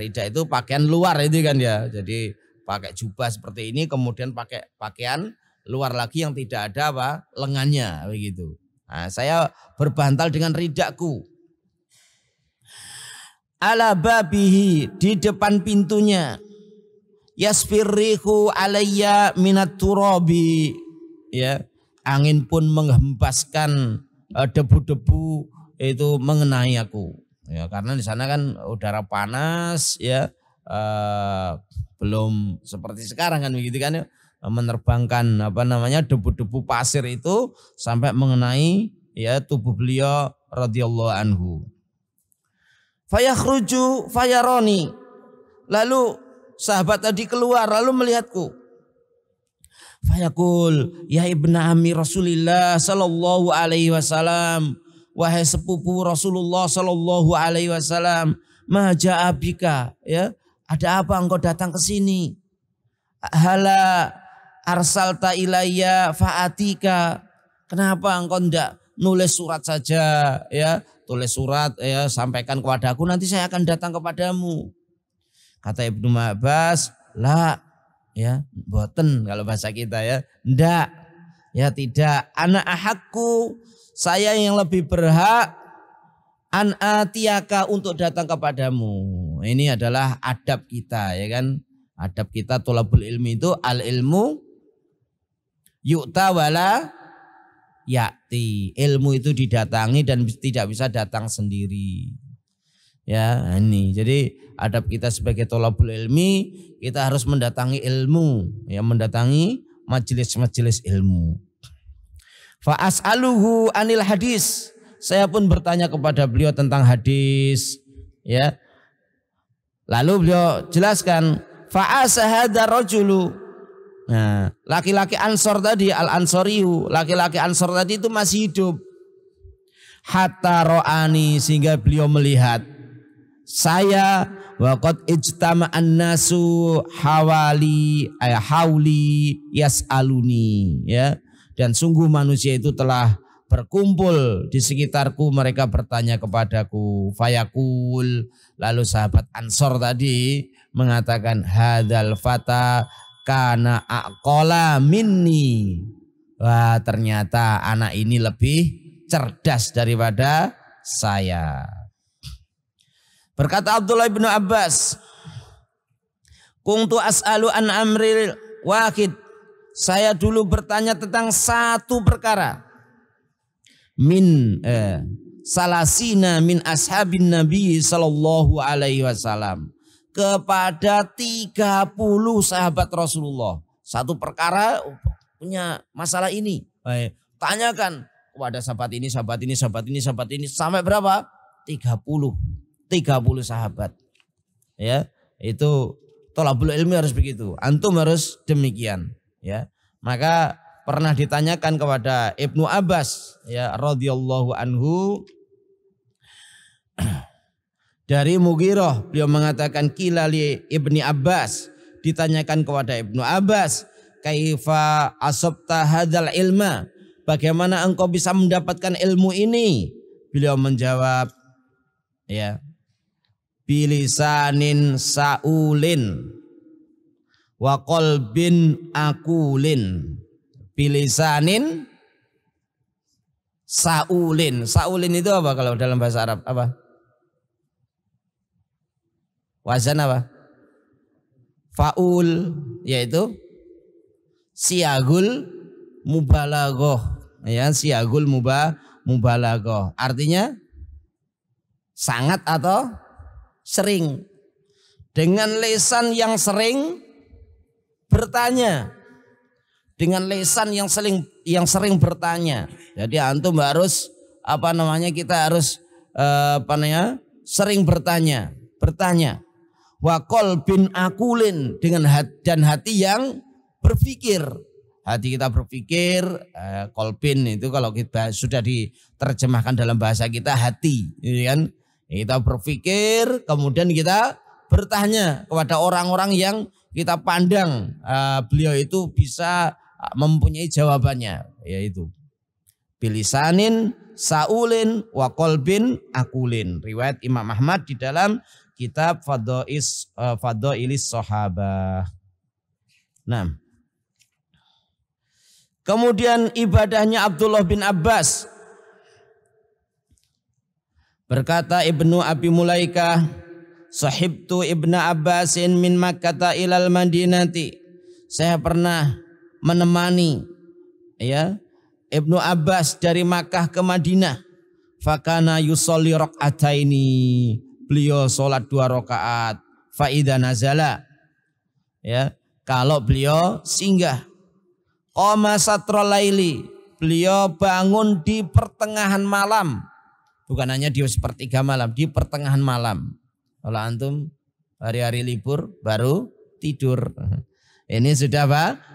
Rida itu pakaian luar itu kan, ya. Jadi pakai jubah seperti ini, kemudian pakai pakaian luar lagi yang tidak ada apa lengannya begitu. Nah, saya berbantal dengan ridaku. Ala babihi, di depan pintunya. Yasfirrihu alayya minat turabi, ya. Angin pun menghempaskan debu-debu itu mengenai aku. Ya, karena di sana kan udara panas, ya, belum seperti sekarang kan begitu kan, ya. Menerbangkan debu-debu pasir itu sampai mengenai, ya, tubuh beliau radhiyallahu anhu. Fayakhruju fayaroni, lalu sahabat tadi keluar lalu melihatku. Fayaqul, ya ibna ammi Rasulillah sallallahu alaihi wasallam, wahai sepupu Rasulullah sallallahu alaihi wasallam, ma ja'a bika, ya, ada apa engkau datang ke sini? Hala arsalta ilayya fa'atika, kenapa engkau tidak nulis surat saja, ya, tulis surat, ya, sampaikan kepada aku, nanti saya akan datang kepadamu. Kata Ibnu Abbas, la, ya, boten kalau bahasa kita, ya, ndak, ya, tidak, ana ahakku, saya yang lebih berhak an atiyaka, untuk datang kepadamu. Ini adalah adab kita, ya kan, adab kita tholabul ilmi itu al ilmu yu'ta wala ya'ti, ilmu itu didatangi dan tidak bisa datang sendiri, ya. Ini jadi adab kita sebagai tholabul ilmi, kita harus mendatangi ilmu, ya, mendatangi majelis-majelis ilmu. Fa as'aluhu anil hadis, saya pun bertanya kepada beliau tentang hadis, ya. Lalu beliau jelaskan, fa asahada rajulu. Nah, laki-laki Ansor tadi, al-Ansoriyu, laki-laki Ansor tadi itu masih hidup. Hatta ro'ani, sehingga beliau melihat saya, waqad ijtama'an nasu hauli yas'aluni, ya. Dan sungguh manusia itu telah berkumpul di sekitarku, mereka bertanya kepadaku. Fayaqul, lalu sahabat Ansor tadi mengatakan, hadzal fata kana aqala minni. Wah, ternyata anak ini lebih cerdas daripada saya. Berkata Abdullah bin Abbas, kuntu as'alu an amril wahid, saya dulu bertanya tentang satu perkara. Salasina min ashabin Nabi sallallahu alaihi wasallam, kepada 30 sahabat Rasulullah. Satu perkara, punya masalah ini, tanyakan kepada sahabat ini, sahabat ini, sahabat ini, sahabat ini, sampai berapa? 30 sahabat. Ya, itu thalabul ilmi harus begitu. Antum harus demikian, ya. Maka pernah ditanyakan kepada Ibnu Abbas ya radhiyallahu anhu dari Mughirah, beliau mengatakan qila li Ibni Abbas, ditanyakan kepada Ibnu Abbas, kaifa asabta hadzal ilma, bagaimana engkau bisa mendapatkan ilmu ini? Beliau menjawab, ya, bilisanin saulin wa qalbin akulin. Bilisanin saulin. Saulin itu apa kalau dalam bahasa Arab? Apa? Wazan apa? Faul, yaitu siagul mubalaghah, ya, siagul mubalaghah. Artinya sangat atau sering. Dengan lisan yang sering bertanya. Dengan lisan yang sering bertanya. Jadi antum harus kita harus sering bertanya. Wa qalbin akulin, dengan hati yang berpikir. Hati kita berpikir, qalbin itu kalau kita sudah diterjemahkan dalam bahasa kita hati, gitu kan? Kita berpikir, kemudian kita bertanya kepada orang-orang yang kita pandang beliau itu bisa mempunyai jawabannya, yaitu bilisanin saulin wa qalbin akulin. Riwayat Imam Ahmad di dalam kitab Fadailis Sahabah. Nah, kemudian ibadahnya Abdullah bin Abbas. Berkata Ibnu Abi Mulaikah, sahibtu Ibnu Abbasin min Makkah ilal Madinati. Saya pernah menemani, ya, Ibnu Abbas dari Makkah ke Madinah. Fakana yusolli rakaataini. Beliau sholat 2 rakaat. Faida nazala, ya, kalau beliau singgah. Qoma satrul laili, beliau bangun di pertengahan malam. Bukan hanya di sepertiga malam, di pertengahan malam. Kalau antum hari-hari libur baru tidur, ini sudah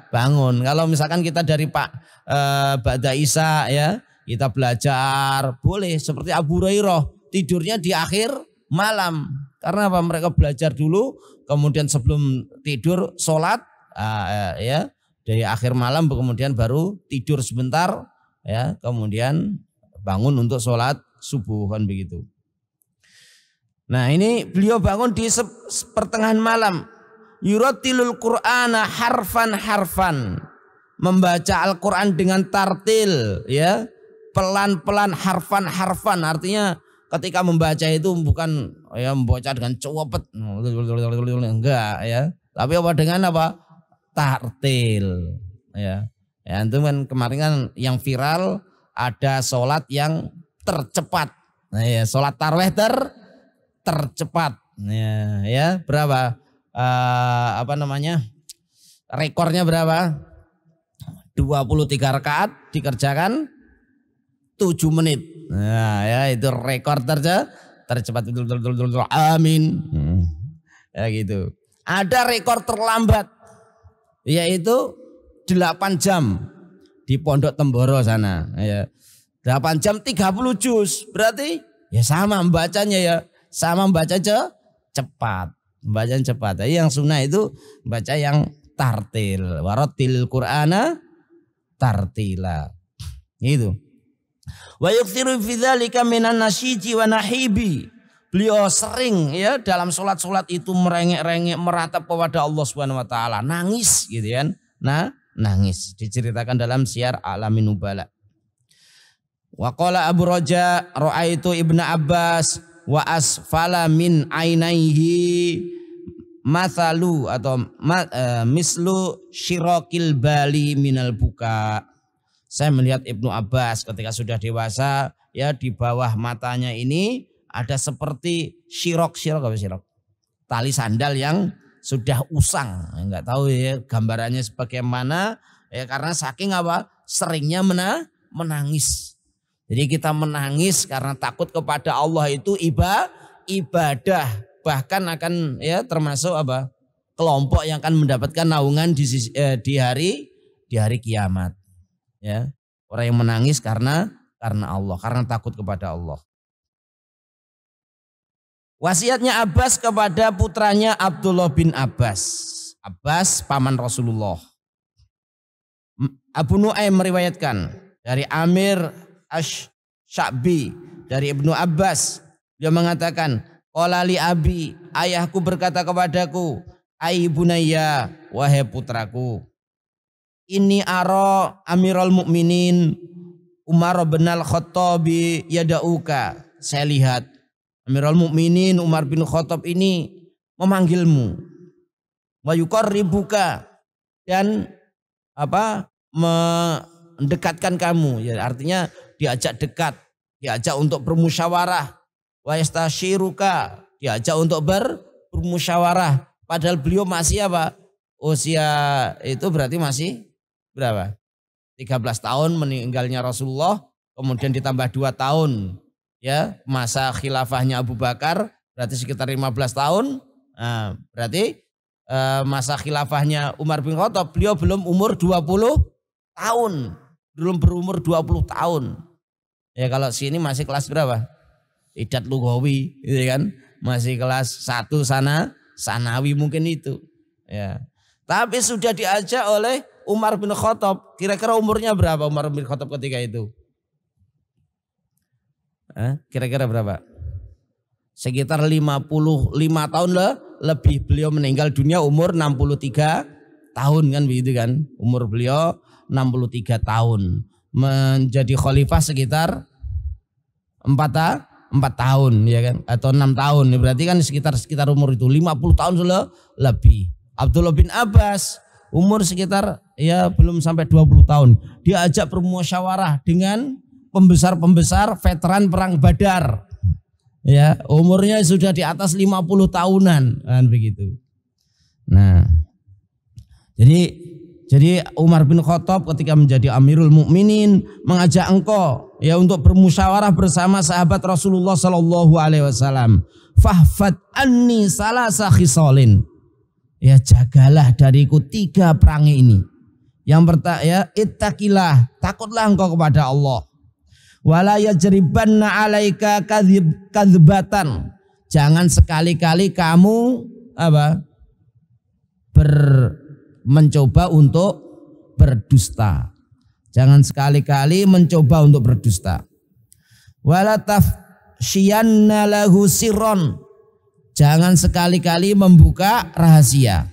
bangun. Kalau misalkan kita dari Ba'da Isya, ya, kita belajar, boleh seperti Abu Hurairah tidurnya di akhir malam. Karena apa? Mereka belajar dulu, kemudian sebelum tidur sholat, ya, dari akhir malam, kemudian baru tidur sebentar, ya, kemudian bangun untuk sholat subuh, kan begitu. Nah, ini beliau bangun di pertengahan malam. Yuratilul Qur'ana harfan, membaca Al-Quran dengan tartil, ya, pelan-pelan, harfan. Artinya ketika membaca itu bukan, ya, membaca dengan cepet, enggak, ya, tapi apa dengan apa? Tartil, ya. Ya, antum kan kemarin kan yang viral ada sholat yang tercepat. Nah, ya, sholat tarawih tercepat. Ya, berapa? Rekornya berapa? 23 rakaat dikerjakan 7 menit. Nah, ya, itu rekor tercepat. Amin. Ya, gitu. Ada rekor terlambat, yaitu 8 jam di Pondok Temboro sana, ya. 8 jam 30 juz. Berarti ya sama membacanya, ya. Sama membaca cepat. Bacaan cepat. Tapi yang sunnah itu baca yang tartil. Waratil Qur'ana tartila. Itu. Wa yukthiru fi dzalika minan nasyiji wa nahibi. Beliau sering, ya, dalam sholat-sholat itu merengek-rengek, meratap kepada Allah Subhanahu wa taala, nangis, gitu kan. Nah, nangis, diceritakan dalam Syiar A'lamin Nubala. Wa qala Abu Raja ra'aitu Ibnu Abbas wa asfala min ainaihi mathalu atau mislu syirokil bali minal buka. Saya melihat Ibnu Abbas ketika sudah dewasa, ya, di bawah matanya ini ada seperti syirok apa syirok? Tali sandal yang sudah usang. Enggak tahu, ya, gambarannya sebagaimana, ya, karena saking apa? Seringnya menangis. Jadi kita menangis karena takut kepada Allah itu ibadah, bahkan akan ya termasuk apa? Kelompok yang akan mendapatkan naungan di hari kiamat. Ya. Orang yang menangis karena Allah, karena takut kepada Allah. Wasiatnya Abbas kepada putranya Abdullah bin Abbas. Abbas paman Rasulullah. Abu Nu'aim meriwayatkan dari Amir Ash-Sya'bi dari Ibnu Abbas, dia mengatakan, qala li abi, ayahku berkata kepadaku, ai bunayya, wahai putraku, ini ara Amirul Mukminin Umar bin Al-Khattabi yada'uka. Saya lihat Amirul Mukminin Umar bin Khattab ini memanggilmu. Wa yuqarribuka, dan mendekatkan kamu, ya artinya diajak dekat, diajak untuk bermusyawarah. Wa yastashiruka, diajak untuk bermusyawarah, padahal beliau masih usia itu berarti masih berapa? 13 tahun meninggalnya Rasulullah, kemudian ditambah 2 tahun ya masa khilafahnya Abu Bakar, berarti sekitar 15 tahun. Nah, berarti masa khilafahnya Umar bin Khattab, beliau belum umur 20 tahun. Belum berumur 20 tahun. Ya kalau sini masih kelas berapa? Idat Lughawi, gitu kan? Masih kelas 1 sanawi mungkin itu. Ya. Tapi sudah diajak oleh Umar bin Khattab. Kira-kira umurnya berapa Umar bin Khattab ketika itu? Kira-kira berapa? Sekitar 55 tahun lebih. Beliau meninggal dunia umur 63 tahun kan begitu kan. Umur beliau 63 tahun. Menjadi khalifah sekitar 4 tahun ya kan, atau 6 tahun. Berarti kan sekitar umur itu 50 tahun lebih. Abdullah bin Abbas umur sekitar ya belum sampai 20 tahun. Dia ajak bermusyawarah dengan pembesar-pembesar veteran perang Badar. Ya, umurnya sudah di atas 50 tahunan kan begitu. Nah, jadi Umar bin Khattab ketika menjadi Amirul Mukminin mengajak engkau ya untuk bermusyawarah bersama sahabat Rasulullah sallallahu alaihi wasallam. Fahfad anni salasa khisalin. Ya jagalah dariku 3 perangai ini. Yang pertama ya ittaqillah, takutlah engkau kepada Allah. Wala yajribanna alaika kadzbatan. Jangan sekali-kali kamu mencoba untuk berdusta. Jangan sekali-kali mencoba untuk berdusta. Wala tafshiyanna lahu sirron. Jangan sekali-kali membuka rahasia.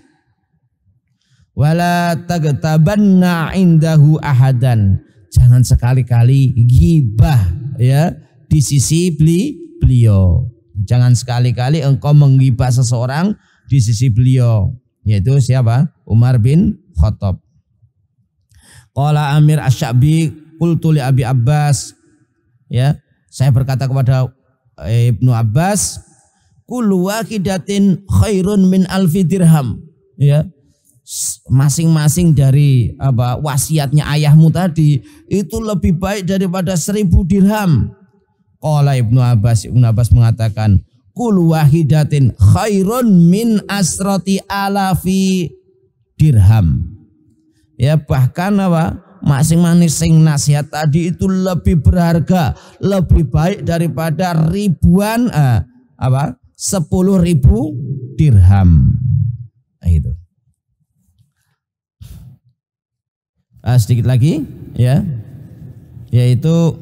Wala tagtabanna indahu ahadan. Jangan sekali-kali ghibah ya di sisi beliau. Jangan sekali-kali engkau menggibah seseorang di sisi beliau, yaitu siapa? Umar bin Khattab. Qala Amir Asy-Sya'bi qultu li Abi Abbas, ya, saya berkata kepada Ibnu Abbas, kullu wahidatin khairun min alfi dirham, ya. Masing-masing dari wasiatnya ayahmu tadi itu lebih baik daripada 1000 dirham. Qala Ibnu Abbas mengatakan kullu wahidatin khairun min asrati alafi dirham. Ya bahkan masing-masing nasihat tadi itu lebih berharga, lebih baik daripada ribuan 10.000 dirham. Nah, itu. Sedikit lagi ya, yaitu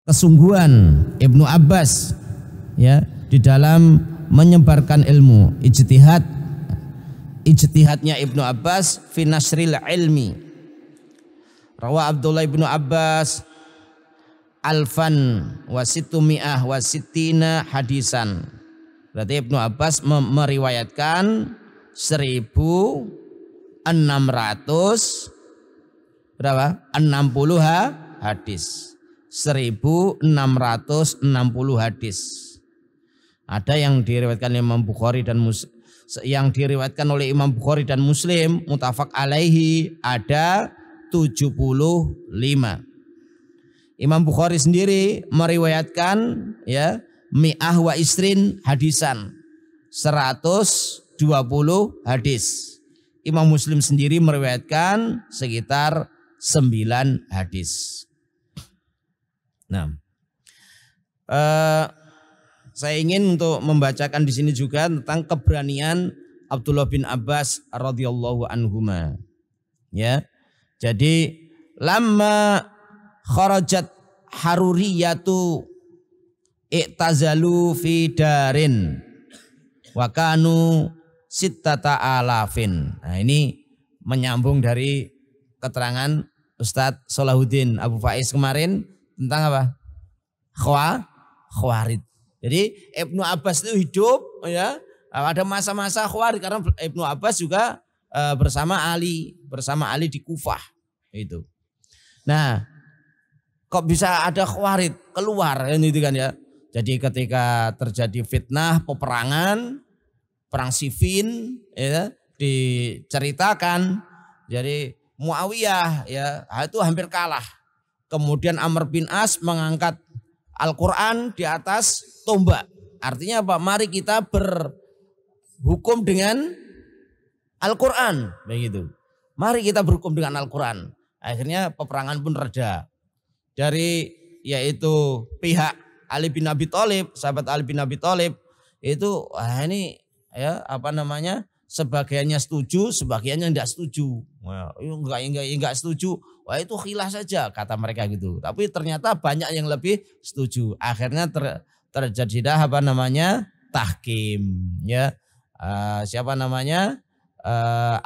kesungguhan Ibnu Abbas ya di dalam menyebarkan ilmu. Ijtihadnya Ibnu Abbas fi nasril ilmi. Rawa Abdullah Ibnu Abbas alfan wa situmi'ah wa sittina hadisan. Berarti Ibnu Abbas meriwayatkan 1660 hadis. 1660 hadis. Ada yang diriwayatkan Imam Bukhari dan yang diriwayatkan oleh Imam Bukhari dan Muslim muttafaq alaihi ada 75. Imam Bukhari sendiri meriwayatkan ya mi'ah wa isrin hadisan. 120 hadis. Imam Muslim sendiri meriwayatkan sekitar 9 hadis. Nah, saya ingin untuk membacakan di sini juga tentang keberanian Abdullah bin Abbas radhiyallahu anhuma. Ya. Jadi lamma kharajat haruriyatu i'tazalu fi darin wa kanu sittata alafin. Nah, ini menyambung dari keterangan Ustadz Salahuddin Abu Faiz kemarin tentang apa? Khawarij. Jadi Ibnu Abbas itu hidup ya, ada masa-masa Khawarij karena Ibnu Abbas juga bersama Ali di Kufah itu. Nah, kok bisa ada Khawarij keluar itu kan ya. Jadi ketika terjadi fitnah, peperangan, perang Siffin ya, diceritakan jadi Muawiyah ya itu hampir kalah. Kemudian Amr bin As mengangkat Al-Quran di atas tombak. Artinya apa? Mari kita berhukum dengan Al-Quran. Begitu. Mari kita berhukum dengan Al-Quran. Akhirnya peperangan pun reda. Dari yaitu pihak Ali bin Abi Thalib, sahabat Ali bin Abi Thalib itu ini ya apa namanya? Sebagiannya setuju, sebagiannya tidak setuju. Wah, enggak setuju. Wah, itu khilaf saja kata mereka gitu. Tapi ternyata banyak yang lebih setuju. Akhirnya terjadi apa namanya? Tahkim ya. Siapa namanya?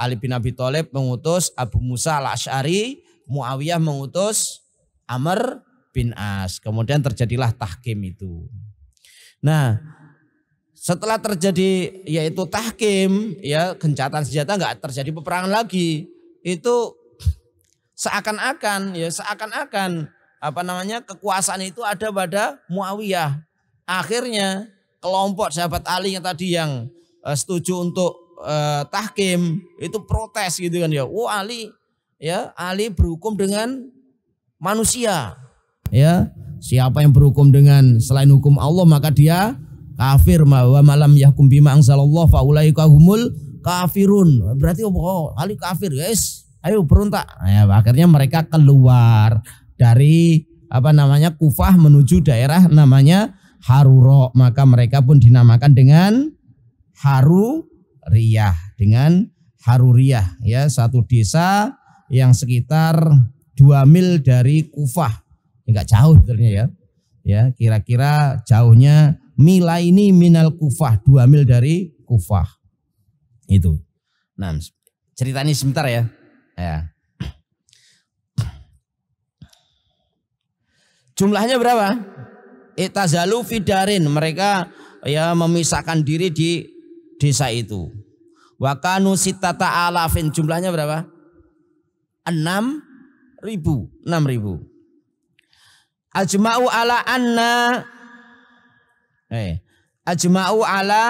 Ali bin Abi Thalib mengutus Abu Musa al-Asy'ari, Muawiyah mengutus Amr bin As. Kemudian terjadilah tahkim itu. Nah, setelah terjadi yaitu tahkim ya, gencatan senjata, nggak terjadi peperangan lagi. Itu seakan-akan apa namanya kekuasaan itu ada pada Muawiyah. Akhirnya kelompok sahabat Ali yang tadi yang setuju untuk tahkim itu protes gitu kan ya. Ali berhukum dengan manusia. Ya, siapa yang berhukum dengan selain hukum Allah maka dia kafir. Wa malam yahkum bima anzalallah faulaika humul kafirun. Berarti Ali kafir, guys. Ayo berontak. Ya, akhirnya mereka keluar dari apa namanya Kufah menuju daerah namanya Harura. Maka mereka pun dinamakan dengan Haruriyah, ya, satu desa yang sekitar 2 mil dari Kufah. Enggak jauh sebenarnya ya. Ya, kira-kira jauhnya milaini minal Kufah, 2 mil dari Kufah. Itu. Nah, cerita ini sebentar ya. Ya. Jumlahnya berapa? I'tazalu fidarin, mereka ya memisahkan diri di desa itu. Wa kanu sittata alafin, jumlahnya berapa? 6.000. Ajma'u ala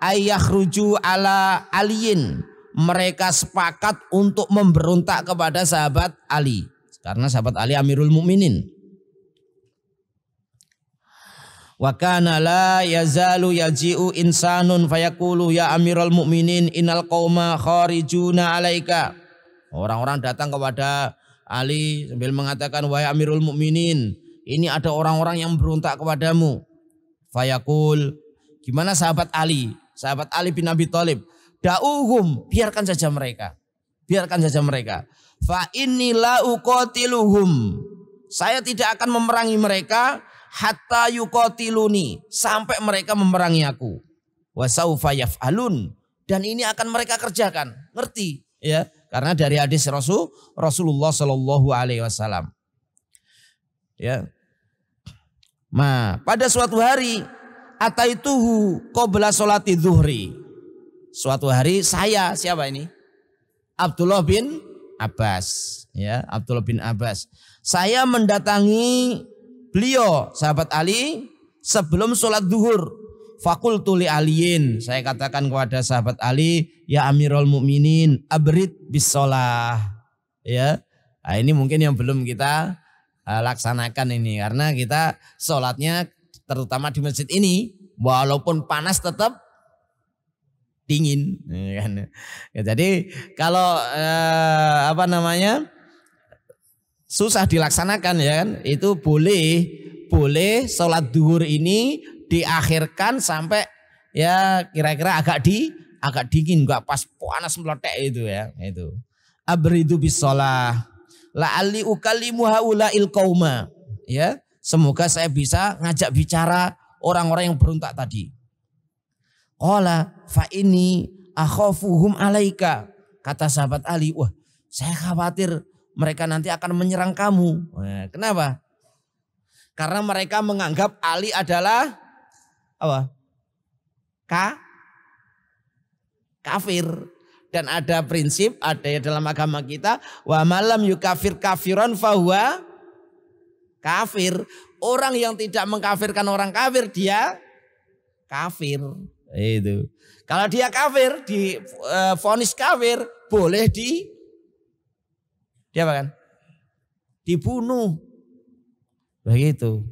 ayyakhruju ala aliyin. Mereka sepakat untuk memberontak kepada sahabat Ali. Karena sahabat Ali Amirul Mukminin. Wa kana la yazalu yaji'u insanun fayaqulu ya Amirul Mukminin innal qauma kharijuna alaika. Orang-orang datang kepada Ali sambil mengatakan, wahai Amirul Mukminin, ini ada orang-orang yang berontak kepadamu. Fayaqul, gimana sahabat Ali bin Abi Thalib? Da'uhum, biarkan saja mereka. Fa inni la uqatiluhum. Saya tidak akan memerangi mereka hatta yuqatiluni, sampai mereka memerangi aku. Wa saufa yaf'alun, dan ini akan mereka kerjakan. Ngerti ya? Karena dari hadis Rasulullah Shallallahu Alaihi Wasallam. Ya. Nah, pada suatu hari ataituhu qabla sholati zuhri. Suatu hari saya, siapa ini? Abdullah bin Abbas, ya, Abdullah bin Abbas. Saya mendatangi beliau, sahabat Ali, sebelum sholat zuhur. Fakultu li aliyin, saya katakan kepada sahabat Ali, ya Amirul Mukminin, abrid bis sholah. Ya, nah, ini mungkin yang belum kita laksanakan ini, karena kita sholatnya terutama di masjid ini, walaupun panas tetap dingin. Ya, jadi kalau susah dilaksanakan ya kan, itu boleh sholat duhur ini diakhirkan sampai ya kira-kira agak dingin, nggak pas panas meletek itu ya. Itu abridu bis shalah la'alli ukallimu haula'il qauma, ya semoga saya bisa ngajak bicara orang-orang yang berontak tadi. Qala fa inni akhafuhum alaika, kata sahabat Ali, wah saya khawatir mereka nanti akan menyerang kamu. Nah, kenapa? Karena mereka menganggap Ali adalah apa? Kafir. Dan ada prinsip, ada ya dalam agama kita, wa malam yukafir kafiron fahuwa kafir. Orang yang tidak mengkafirkan orang kafir, dia kafir. Itu. Kalau dia kafir, di vonis kafir, boleh dia apa kan? Dibunuh. Begitu.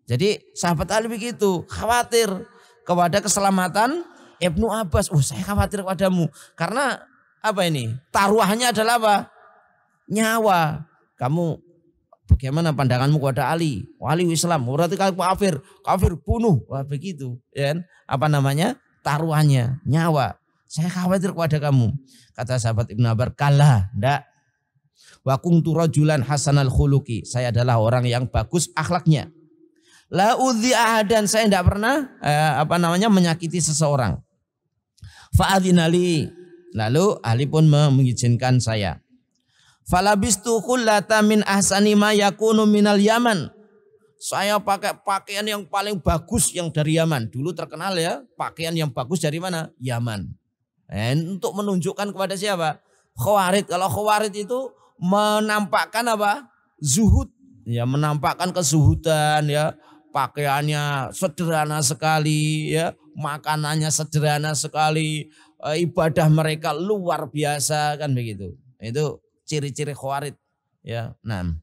Jadi sahabat Ali begitu, khawatir kepada keselamatan Ibnu Abbas. Oh, saya khawatir kepadamu. Karena apa ini? Taruhannya adalah apa? Nyawa. Kamu bagaimana pandanganmu kepada Ali? Wali Islam. Berarti kalau kafir bunuh. Wah, begitu. Ya, apa namanya? Taruhannya nyawa. Saya khawatir kepada kamu. Kata sahabat Ibnu Abbas, kalah, enggak. Wa kuntu rajulan hasanal khuluqi. Saya adalah orang yang bagus akhlaknya. La udzi ahadan, saya tidak pernah menyakiti seseorang. Fa'adzinali, lalu Ali pun mengizinkan saya. Falabistu khullata min ahsani ma yakunu minal Yaman. Saya pakai pakaian yang paling bagus yang dari Yaman. Dulu terkenal ya, pakaian yang bagus dari mana? Yaman. Untuk menunjukkan kepada siapa? Khawarid. Kalau Khawarid itu menampakkan apa? Zuhud. Ya, menampakkan kezuhudan ya. Pakaiannya sederhana sekali ya, makanannya sederhana sekali, ibadah mereka luar biasa kan begitu. Itu ciri-ciri Khawarid ya. Nah,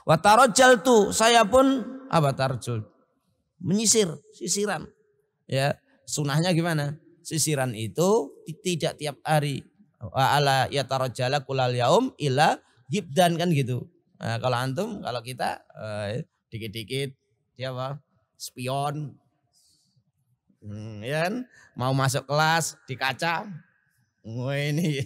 wa tarajjaltu, saya pun apa tarjul? Sisiran. Ya, sunahnya gimana? Sisiran itu tidak tiap hari. Wa ala yatarajjala kulal yaum ila hibdan kan gitu. Nah, kalau kita dikit-dikit dia apa? Spion. Ya kan? Mau masuk kelas di kaca. Wah, ini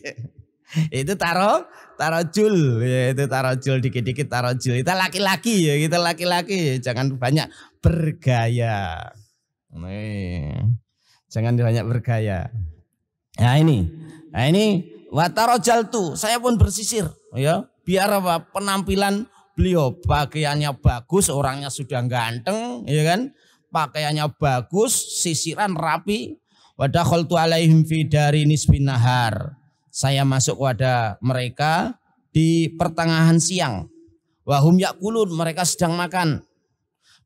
itu tarojul ya, itu tarojul dikit-dikit tarojul. Kita laki-laki ya, jangan banyak bergaya. Jangan banyak bergaya. Nah ini watarojal tuh, saya pun bersisir ya, biar apa? Penampilan beliau pakaiannya bagus, orangnya sudah ganteng, ya kan? Pakaiannya bagus, sisiran rapi. Wadakhaltu alaihim fi dari nisbin nahar. Saya masuk pada mereka di pertengahan siang. Wahum yakulun, mereka sedang makan.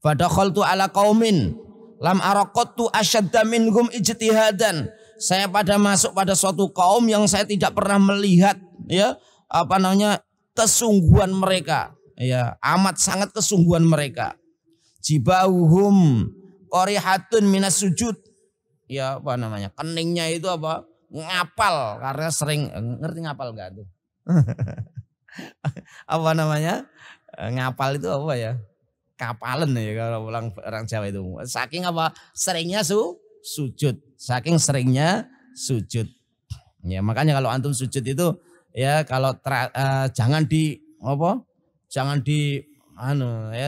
Wadakhaltu ala qaumin lam araqattu asyadda minhum ijtihadan. Saya masuk pada suatu kaum yang saya tidak pernah melihat ya kesungguhan mereka. Ya, amat sangat kesungguhan mereka. Jibauhum qarihatun minas sujud. Ya, keningnya itu apa? Ngapal karena sering, ngerti ngapal enggak tuh? Ngapal itu apa ya? Kapalan ya kalau orang Jawa itu. Saking apa? Seringnya sujud. Saking seringnya sujud. Ya, makanya kalau antum sujud itu ya kalau jangan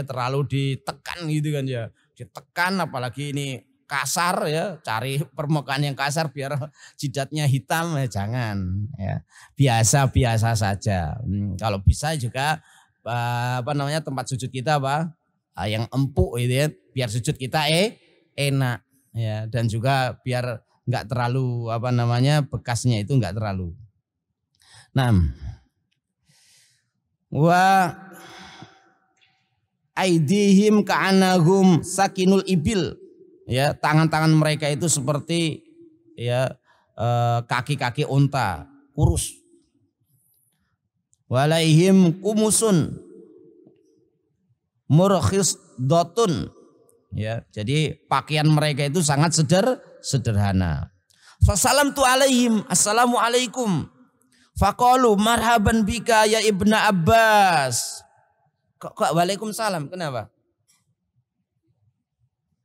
terlalu ditekan gitu kan ya. Ditekan apalagi ini kasar ya, cari permukaan yang kasar biar jidatnya hitam ya, jangan ya. Biasa-biasa saja. Kalau bisa juga tempat sujud kita yang empuk gitu ya, biar sujud kita enak ya, dan juga biar enggak terlalu bekasnya itu enggak terlalu. Nah, wa aidihim ka'anahum sakinul ibil, ya, tangan-tangan mereka itu seperti ya kaki-kaki unta kurus. Walaihim kumusun murkhis dotun, Ya, jadi pakaian mereka itu sangat sederhana. Fasalamtu alaihim, assalamualaikum. Faqalu marhaban bika ya Ibna Abbas. Kok waalaikumsalam? Kenapa?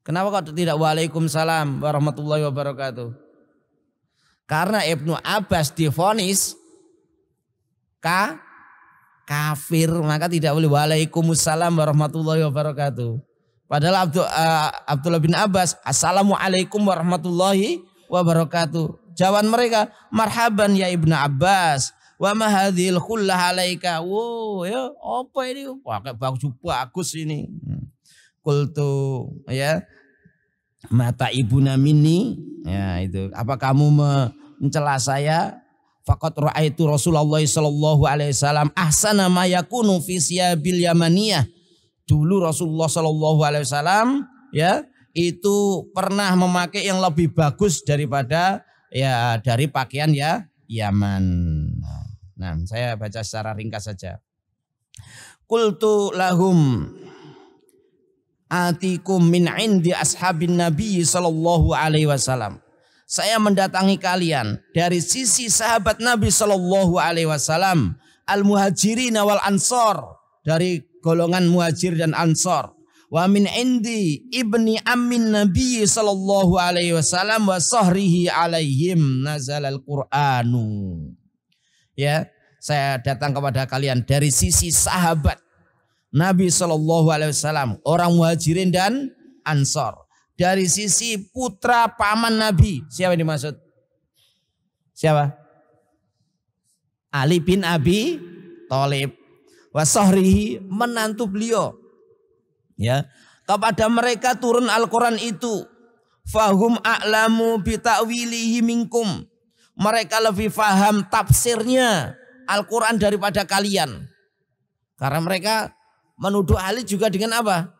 Kenapa kok tidak waalaikumsalam warahmatullahi wabarakatuh? Karena Ibnu Abbas divonis kafir, maka tidak boleh waalaikumsalam warahmatullahi wabarakatuh. Padahal Abdullah bin Abbas, assalamualaikum warahmatullahi wabarakatuh. Jawaban mereka, marhaban ya Ibnu Abbas. Wa ma hadhil khullah alaika. Wow, ya, apa ini? Pakai baju bagus ini. Qultu, ya. Mata ibuna minni, ya itu. Apa kamu mencela saya? Faqad ra'aitu Rasulullah sallallahu alaihi wasallam ahsana ma yakunu fi siyabil yamaniyah. Dulu Rasulullah sallallahu alaihi wasallam ya itu pernah memakai yang lebih bagus daripada ya dari pakaian ya Yaman. Nah, saya baca secara ringkas saja. Qultu lahum atikum min indi ashabin nabi sallallahu alaihi wasallam. Saya mendatangi kalian dari sisi sahabat Nabi sallallahu alaihi wasallam, al-muhajirin wal ansor, dari golongan muhajir dan ansor. Wa min indi ibni ammin nabi sallallahu alaihi wasallam wa sahrihi alaihim nazalal qur'anu. Ya, saya datang kepada kalian dari sisi sahabat Nabi Shallallahu Alaihi Wasallam, orang muhajirin dan ansor. Dari sisi putra paman Nabi, siapa yang dimaksud? Siapa? Ali bin Abi Thalib. Wasahrihi, menantu beliau. Ya, kepada mereka turun Al-Quran itu. Fahum a'lamu bita'wilihi minkum. Mereka lebih faham tafsirnya Al-Quran daripada kalian. Karena mereka menuduh Ali juga dengan apa?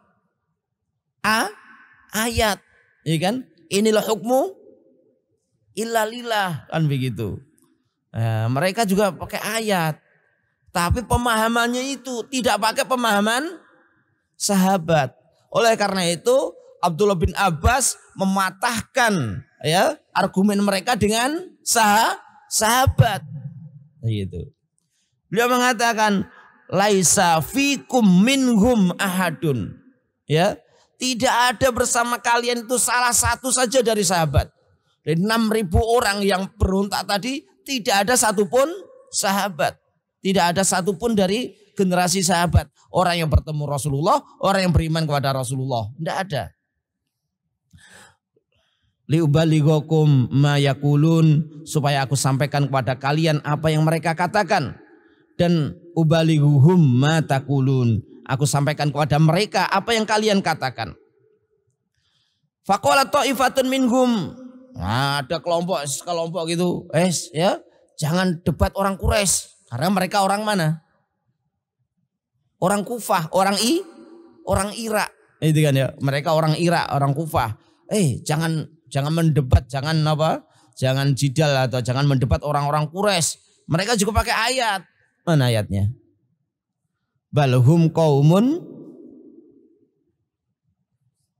Ayat, ya kan? Inilah hukmu illa lillah, kan begitu. Mereka juga pakai ayat, tapi pemahamannya itu tidak pakai pemahaman sahabat. Oleh karena itu Abdullah bin Abbas mematahkan ya argumen mereka dengan sahabat. Gitu. Beliau mengatakan laisa fikum minhum ahadun. Ya, tidak ada bersama kalian itu salah satu saja dari sahabat. Dari 6.000 orang yang berontak tadi tidak ada satupun sahabat. Tidak ada satupun dari generasi sahabat. Orang yang bertemu Rasulullah, orang yang beriman kepada Rasulullah. Tidak ada. Liubalighakum ma yaqulun, supaya aku sampaikan kepada kalian apa yang mereka katakan. Dan ubalighuhum ma taqulun, aku sampaikan kepada mereka apa yang kalian katakan. Faqala ta'ifatun minhum, nah, ada kelompok gitu, ya, jangan debat orang Quraisy, karena mereka orang mana? Orang Kufah, orang Irak, itu kan ya, mereka orang Irak, orang Kufah. Jangan mendebat, jangan jidal atau jangan mendebat orang-orang Quraisy. Mereka juga pakai ayat. Mana ayatnya? Balhum qaumun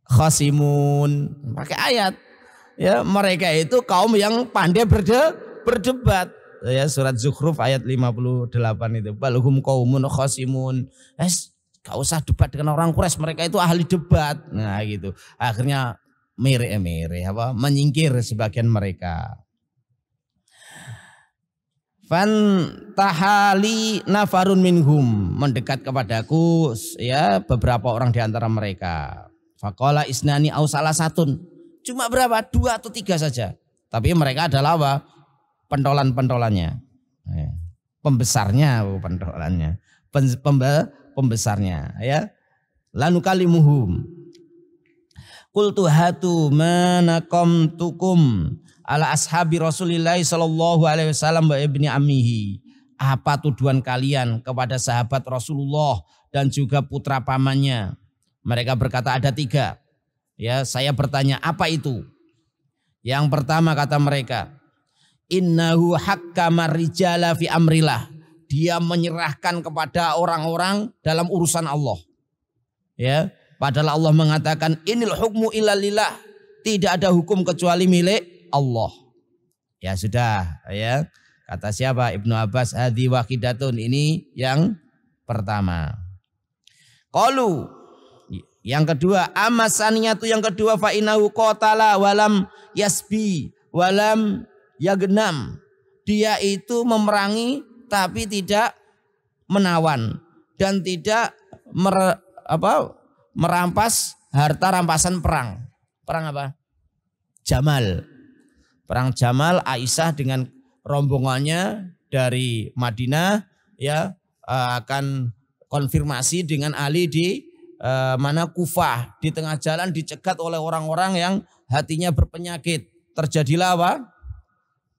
khasimun. Pakai ayat. Ya, mereka itu kaum yang pandai berdebat. Ya, surat Zukhruf ayat 58 itu. Balhum qaumun khasimun. Gak usah debat dengan orang Quraisy, mereka itu ahli debat. Nah, gitu. Akhirnya menyingkir sebagian mereka. Fan tahali nafarun minhum, mendekat kepadaku ya beberapa orang di antara mereka. Faqala isnani au salah satun, cuma berapa? 2 atau 3 saja. Tapi mereka adalah apa? Pentolan-pentolannya, pembesarnya, pentolannya, pembesarnya, ya. Lanu kalimuhum. Qultu hatu manakamtukum ala ashabi Rasulillah sallallahu alaihi wasallam wa ibni ammihi. Apa tuduhan kalian kepada sahabat Rasulullah dan juga putra pamannya? Mereka berkata ada 3. Ya, saya bertanya apa itu? Yang pertama kata mereka, innahu hakkama rijala fi amrillah. Dia menyerahkan kepada orang-orang dalam urusan Allah. Ya, Padahal Allah mengatakan inil hukmu illa lillah, tidak ada hukum kecuali milik Allah. Ya sudah, ya. Kata siapa? Ibnu Abbas, hadhi wahidatun, ini yang pertama. Qalu, yang kedua, amasaniyatu, yang kedua, fa innahu qatala walam yasbi walam yagnam. Dia itu memerangi tapi tidak menawan dan tidak merampas harta rampasan perang. Perang apa? Jamal. Perang Jamal, Aisyah dengan rombongannya dari Madinah ya akan konfirmasi dengan Ali di mana Kufah. Di tengah jalan dicegat oleh orang-orang yang hatinya berpenyakit. Terjadilah apa?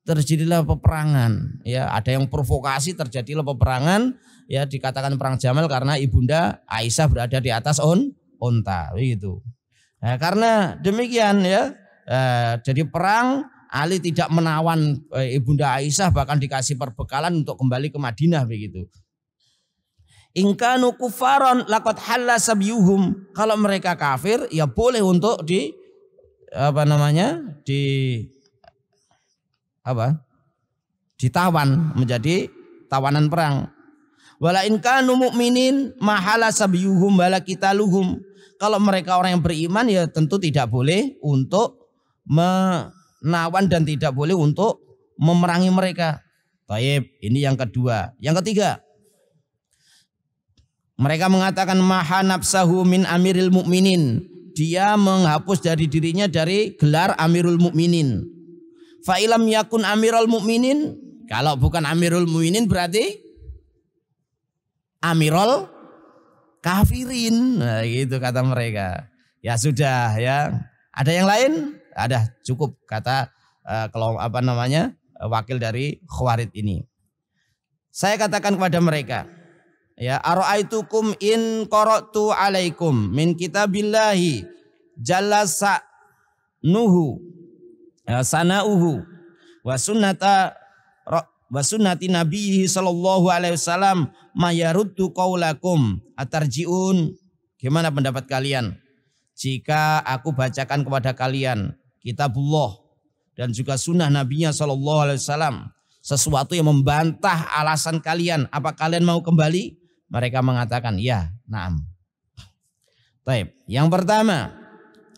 Terjadilah peperangan. Ya, ada yang provokasi, terjadilah peperangan. Ya, dikatakan perang Jamal karena ibunda Aisyah berada di atas unta, begitu. Nah, karena demikian ya, jadi perang. Ali tidak menawan ibunda Aisyah, bahkan dikasih perbekalan untuk kembali ke Madinah, begitu. Ingkanu kufaron laqad halla sabyuhum. Kalau mereka kafir ya boleh untuk ditawan menjadi tawanan perang. Wala inkanu mu'minin mahala sabyuhum wala qitaluhum. Kalau mereka orang yang beriman ya tentu tidak boleh untuk menawan dan tidak boleh untuk memerangi mereka. Taib, ini yang kedua. Yang ketiga, mereka mengatakan maha nafsahu min amiril mu'minin. Dia menghapus dari dirinya dari gelar amirul mu'minin. Fa ilam yakun amirul mu'minin, kalau bukan amirul mu'minin berarti amirul kafirin. Nah, gitu kata mereka. Ya sudah ya. Ada yang lain? Ada, cukup kata wakil dari Khawarij ini. Saya katakan kepada mereka, ya, ara'aitukum in qara'tu alaikum min kitabillahi jalla sa'nuhu sana'uhu wa sunnati nabiyhi sallallahu alaihi wasallam mayaruddu qaulakum atarjiun. Gimana pendapat kalian jika aku bacakan kepada kalian kitabullah dan juga sunnah nabinya sallallahu alaihi wasallam, sesuatu yang membantah alasan kalian, apa kalian mau kembali? Mereka mengatakan ya, na'am. Baik, yang pertama,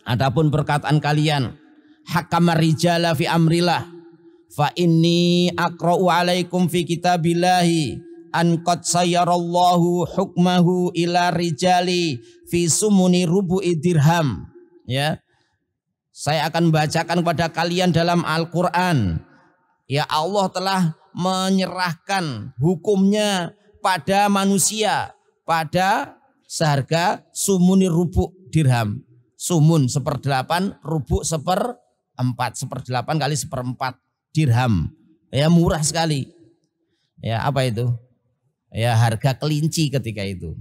adapun perkataan kalian hakamar rijala fi amrillah fa inni aqra'u alaikum fi kitabillahi an qad sayyarallahu hukmahu ila rijali fi sumuni rubu'i dirham. Ya, saya akan bacakan kepada kalian dalam Al-Quran, ya, Allah telah menyerahkan hukumnya pada manusia pada seharga sumuni rubu' dirham. Sumun 1/8, rubu' 1/4, 1/8 kali 1/4 dirham. Ya, murah sekali. Ya, apa itu? Ya, harga kelinci ketika itu.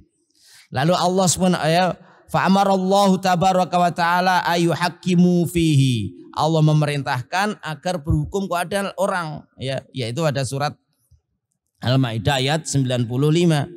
Lalu Allah SWT fa'amarallahu tabaraka wa ta'ala ayuhakimu fihi. Allah memerintahkan agar berhukum kepada orang, ya, yaitu ada surat Al-Maidah ayat 95.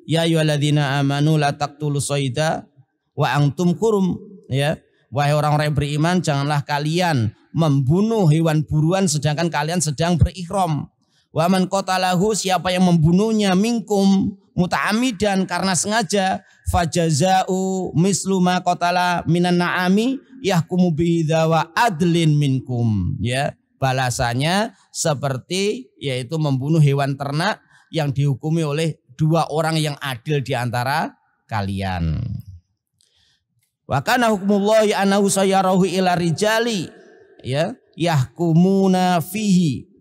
Ya ayyuhalladzina amanu la taqtulus sayda wa antum hurum. Ya, wahai orang-orang yang beriman, janganlah kalian membunuh hewan buruan sedangkan kalian sedang berihram. Wa man qatalahu, siapa yang membunuhnya minkum muta'amidan karena sengaja, fajaza'u mislu ma qatala minan na'ami yahkumu bihi dzawa adlin minkum. Ya, balasannya seperti yaitu membunuh hewan ternak yang dihukumi oleh 2 orang yang adil di antara kalian. Wa kana hukmullahi annahu sayyarahu ila rijali, ya, yahkumuna fihi.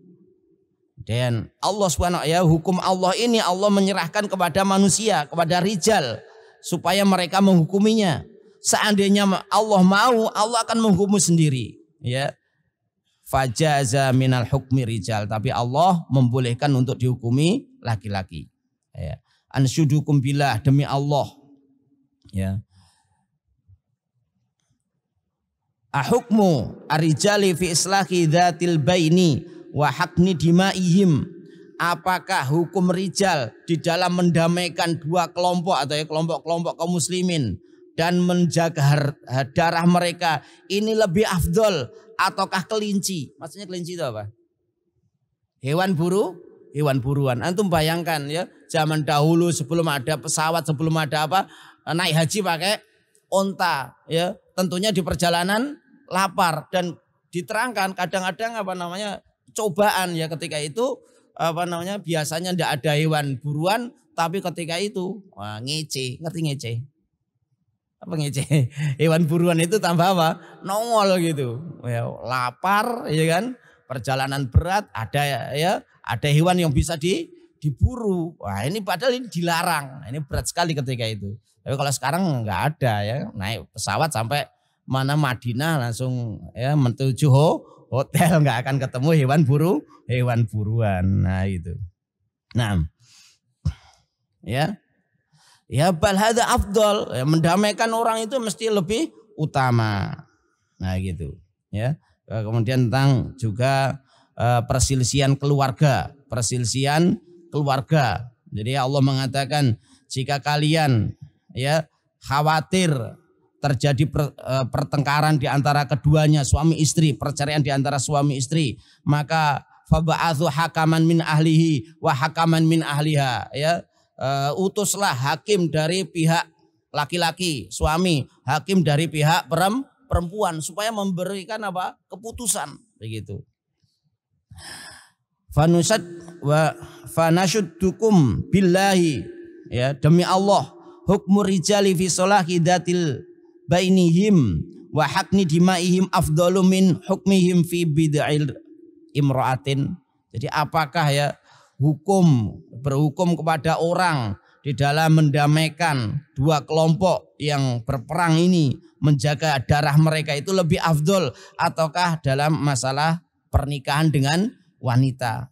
Dan Allah SWT, ya, hukum Allah ini Allah menyerahkan kepada manusia, kepada rijal, supaya mereka menghukuminya. Seandainya Allah mau, Allah akan menghukum sendiri. Ya, fajaza minal hukmi rijal, tapi Allah membolehkan untuk dihukumi laki-laki. Ya, ansyudukum billah, demi Allah. Ya, ahukmu arijali fi islahi dzatil baini wa hakni dimaihim. Apakah hukum rijal di dalam mendamaikan 2 kelompok atau kelompok-kelompok kaum muslimin, dan menjaga darah mereka ini lebih afdol ataukah kelinci? Maksudnya kelinci itu apa? Hewan buruan. Antum bayangkan ya, zaman dahulu sebelum ada pesawat, sebelum ada apa, naik haji pakai onta ya. Tentunya di perjalanan lapar dan diterangkan kadang-kadang apa namanya cobaan ya, ketika itu apa namanya biasanya tidak ada hewan buruan, tapi ketika itu wah, ngece, ngerti ngece? Apa ngece? Hewan buruan itu tambah apa? Nongol gitu. Ya, lapar ya kan? Perjalanan berat, ada ya, ada hewan yang bisa diburu. Wah, ini padahal ini dilarang. Ini berat sekali ketika itu. Tapi kalau sekarang nggak ada ya, naik pesawat sampai mana Madinah langsung ya menuju hotel, nggak akan ketemu hewan buruan. Nah itu. Nah, ya bal hadza afdal, ya, mendamaikan orang itu mesti lebih utama. Nah gitu ya. Kemudian tentang juga perselisihan keluarga. Jadi Allah mengatakan jika kalian ya khawatir terjadi pertengkaran di antara keduanya suami istri, perceraian di antara suami istri, maka faba'athu hakaman min ahlihi wa hakaman min ahliha ya. Utuslah hakim dari pihak laki-laki suami, hakim dari pihak perempuan supaya memberikan apa keputusan begitu. Fanusad wa fanashuddukum billahi ya, demi Allah hukmu rijali fi salahi datil bainihim wa hakni dimaihim afdalu min hukmihim fi bid'il imra'atin. Jadi apakah ya berhukum kepada orang di dalam mendamaikan dua kelompok yang berperang ini, menjaga darah mereka itu lebih afdol ataukah dalam masalah pernikahan dengan wanita?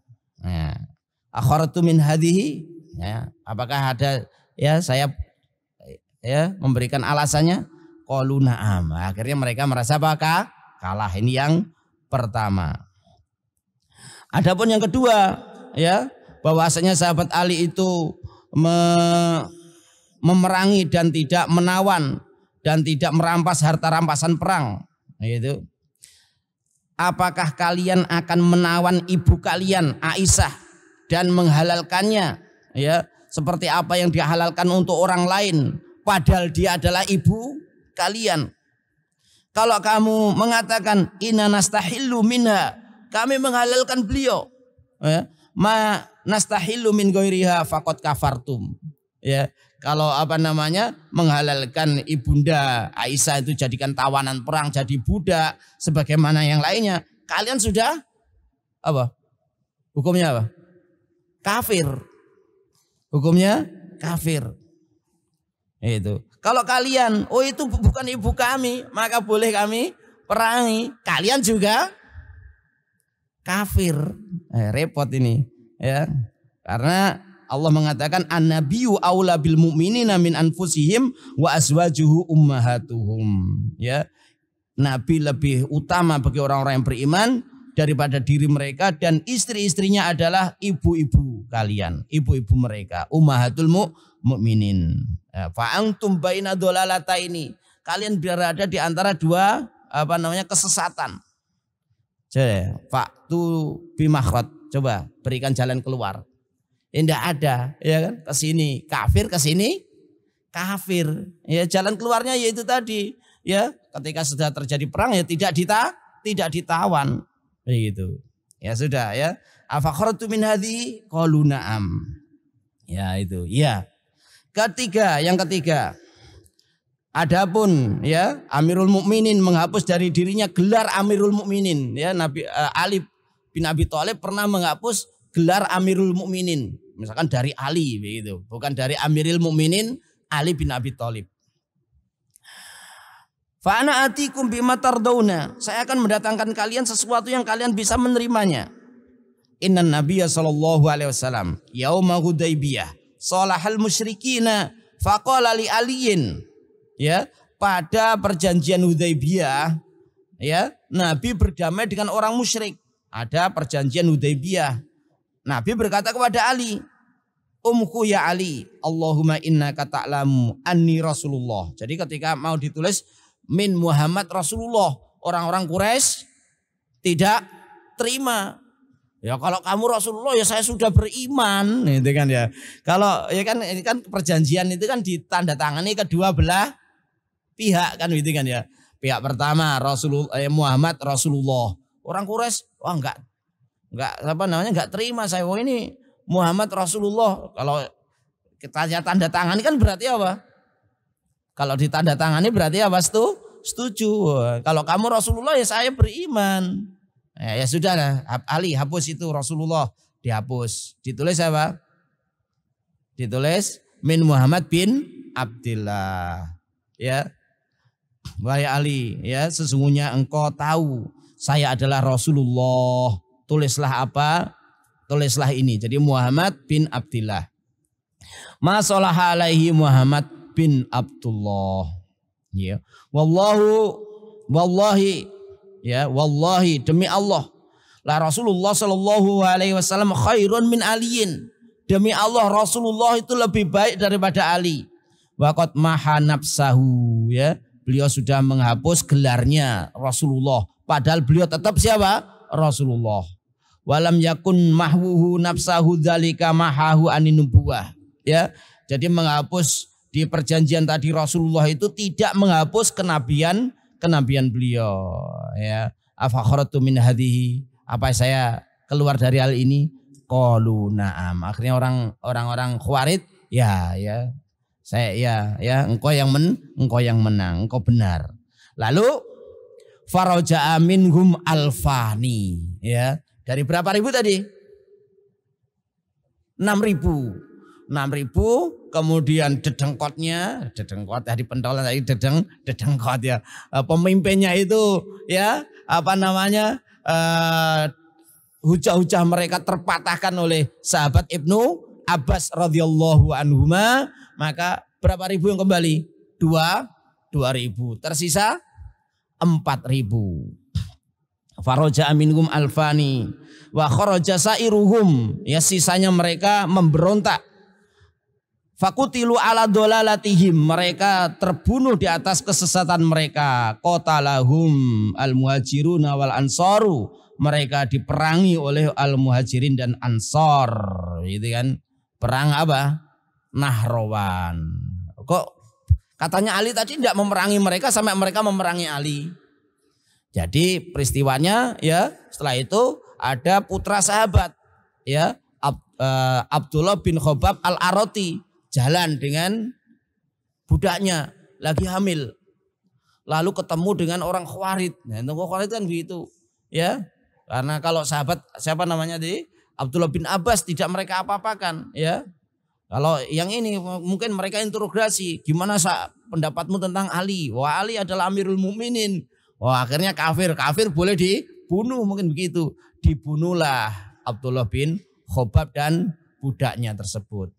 Akharatu min hadhihi ya, apakah ada ya saya ya memberikan alasannya? Qalu na'am. Akhirnya mereka merasa apakah kalah. Ini yang pertama. Adapun yang kedua ya, bahwasanya sahabat Ali itu memerangi dan tidak menawan dan tidak merampas harta rampasan perang. Itu. Apakah kalian akan menawan ibu kalian Aisyah dan menghalalkannya ya seperti apa yang dihalalkan untuk orang lain padahal dia adalah ibu kalian? Kalau kamu mengatakan inna nastahillu minha, kami menghalalkan beliau ya, ma nastahillu min ghairiha faqad kafartum ya. Kalau apa namanya menghalalkan ibunda Aisyah itu jadikan tawanan perang, jadi budak sebagaimana yang lainnya, kalian sudah apa? Hukumnya apa? Kafir. Hukumnya kafir. Itu. Kalau kalian, oh itu bukan ibu kami, maka boleh kami perangi. Kalian juga kafir. Repot ini ya. Karena Allah mengatakan an-nabiyyu aula bil mu'minina min anfusihim wa azwajuhu ummahatuhum ya. Nabi lebih utama bagi orang-orang yang beriman daripada diri mereka, dan istri-istrinya adalah ibu-ibu kalian, ibu-ibu mereka, ummahatul mu'minin. Fa antum baina dhalalataini, kalian berada di antara dua apa namanya kesesatan. Jadi, fa'tu bimakhraj, coba berikan jalan keluar. Tidak ada, ya kan? Kesini kafir, kesini kafir. Ya jalan keluarnya yaitu tadi, ya ketika sudah terjadi perang ya tidak ditawan, begitu. Ya sudah ya. Afakhratu min hadhi qalu na'am. Ya itu, ya. Yang ketiga. Adapun ya Amirul Mukminin menghapus dari dirinya gelar Amirul Mukminin, ya Nabi Ali bin Abi Thalib pernah menghapus gelar Amirul Mukminin. Misalkan dari Ali begitu, bukan dari Amirul Mukminin Ali bin Abi Thalib. Fa ana atikum bima tardawna, saya akan mendatangkan kalian sesuatu yang kalian bisa menerimanya. Innan Nabiyya sallallahu alaihi wasallam yauma Hudaybiyah salahal musyrikina faqala li aliyin, ya pada perjanjian Hudaybiyah ya Nabi berdamai dengan orang musyrik. Ada perjanjian Hudaybiyah. Nabi berkata kepada Ali, umku ya Ali, Allahumma innaka ta'lamu anni Rasulullah. Jadi ketika mau ditulis min Muhammad Rasulullah, orang-orang Quraisy tidak terima. Ya kalau kamu Rasulullah ya saya sudah beriman, gitu kan ya. Kalau ya kan ini kan perjanjian itu kan ditandatangani kedua belah pihak kan gitu kan ya. Pihak pertama Muhammad Rasulullah. Orang Quraisy wah enggak apa namanya enggak terima saya. Oh ini Muhammad Rasulullah. Kalau kita tanda tangani kan berarti apa? Kalau ditandatangani berarti apa? Setuju. Kalau kamu Rasulullah ya saya beriman. Ya sudah lah, Ali hapus itu Rasulullah, dihapus. Ditulis apa? Ditulis min Muhammad bin Abdillah. Ya. Wahai Ali, ya sesungguhnya engkau tahu saya adalah Rasulullah. Tulislah apa? Tulislah ini. Jadi Muhammad bin Abdillah. Ma sholaha alaihi Muhammad bin Abdullah. Ya. Wallahi ya, wallahi demi Allah, la Rasulullah sallallahu alaihi wasallam khairun min aliyin. Demi Allah Rasulullah itu lebih baik daripada Ali. Waqad maha nafsahu, ya. Beliau sudah menghapus gelarnya Rasulullah. Padahal beliau tetap siapa? Rasulullah. Walam yakun mahwuhu nafsahu dzalika mahahu anin nubuwah. Ya. Jadi menghapus di perjanjian tadi Rasulullah itu tidak menghapus kenabian beliau, ya. Afakharatu min hadhihi, apa saya keluar dari hal ini? Qalu na'am. Akhirnya orang-orang Khawarij ya saya ya engkau yang menang, engkau benar. Lalu faraja'a minhum alfani, ya. Dari berapa ribu tadi? 6.000, kemudian dedengkot dari pentolan tadi dedengkot ya. Pemimpinnya itu ya apa namanya hujah-hujah mereka terpatahkan oleh sahabat Ibnu Abbas radhiyallahu anhuma. Maka berapa ribu yang kembali? 2.000. Tersisa 4.000. Faraja minhum alfani wa kharaja sairuhum, ya sisanya mereka memberontak. Fakutilu ala dolalatihim, mereka terbunuh di atas kesesatan mereka. Qatalahum al-muhajiruna wal ansaru, mereka diperangi oleh al-muhajirin dan ansar, gitu kan. Perang apa? Nahrawan. Kok katanya Ali tadi tidak memerangi mereka sampai mereka memerangi Ali. Jadi peristiwanya ya setelah itu ada putra sahabat ya Abdullah bin Khobab al-Aroti jalan dengan budaknya lagi hamil, lalu ketemu dengan orang Khawarij. Nah, Khawarij kan begitu ya, karena kalau sahabat siapa namanya tadi Abdullah bin Abbas tidak mereka apa-apakan ya. Kalau yang ini mungkin mereka interogasi, gimana pendapatmu tentang Ali? Wah, Ali adalah Amirul Mukminin. Wah, akhirnya kafir boleh dibunuh, mungkin begitu. Dibunuhlah Abdullah bin Khobab dan budaknya tersebut.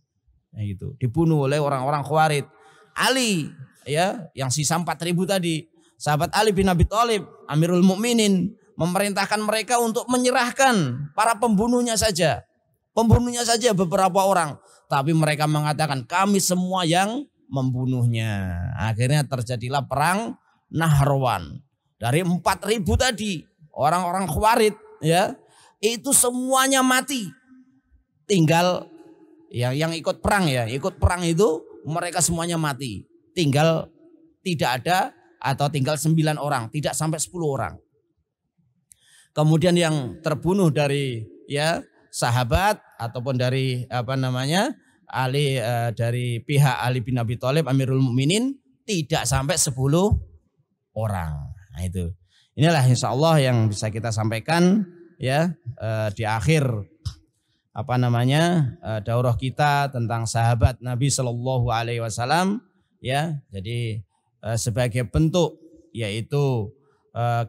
Nah, gitu. Dibunuh oleh orang-orang Khawarij. Ali ya, yang sisa 4.000 tadi, sahabat Ali bin Abi Thalib, Amirul Mukminin, memerintahkan mereka untuk menyerahkan para pembunuhnya saja. Pembunuhnya saja beberapa orang, tapi mereka mengatakan kami semua yang membunuhnya. Akhirnya terjadilah perang Nahrawan. Dari 4.000 tadi orang-orang Khawarij ya, itu semuanya mati. Tinggal yang ikut perang ya, ikut perang itu mereka semuanya mati. Tinggal tidak ada atau tinggal 9 orang, tidak sampai 10 orang. Kemudian yang terbunuh dari ya sahabat ataupun dari apa namanya Ali dari pihak Ali bin Abi Thalib Amirul Mukminin tidak sampai 10 orang. Nah itu, inilah insya Allah yang bisa kita sampaikan ya di akhir apa namanya daurah kita tentang sahabat Nabi Shallallahu Alaihi Wasallam ya. Jadi sebagai bentuk yaitu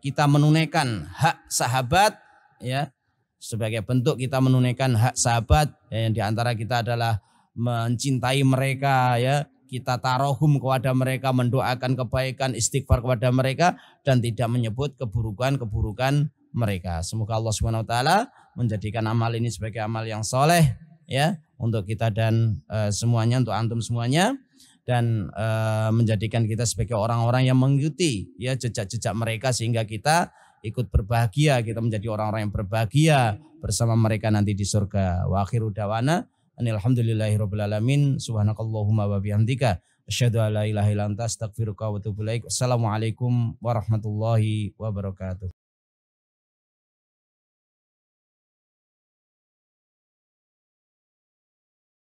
kita menunaikan hak sahabat ya, sebagai bentuk kita menunaikan hak sahabat ya, yang diantara kita adalah mencintai mereka ya. Kita tarohum kepada mereka, mendoakan kebaikan, istighfar kepada mereka, dan tidak menyebut keburukan-keburukan mereka. Semoga Allah Subhanahu Wa Taala menjadikan amal ini sebagai amal yang soleh, ya untuk kita dan semuanya, untuk antum semuanya, dan menjadikan kita sebagai orang-orang yang mengikuti ya jejak-jejak mereka sehingga kita ikut berbahagia, kita menjadi orang-orang yang berbahagia bersama mereka nanti di surga. Wa akhiru dawana alhamdulillahirabbil alamin. Subhanakallahumma wa bihamdika asyhadu an la ilaha illa anta astaghfiruka wa atubu ilaik. Wassalamualaikum warahmatullahi wabarakatuh.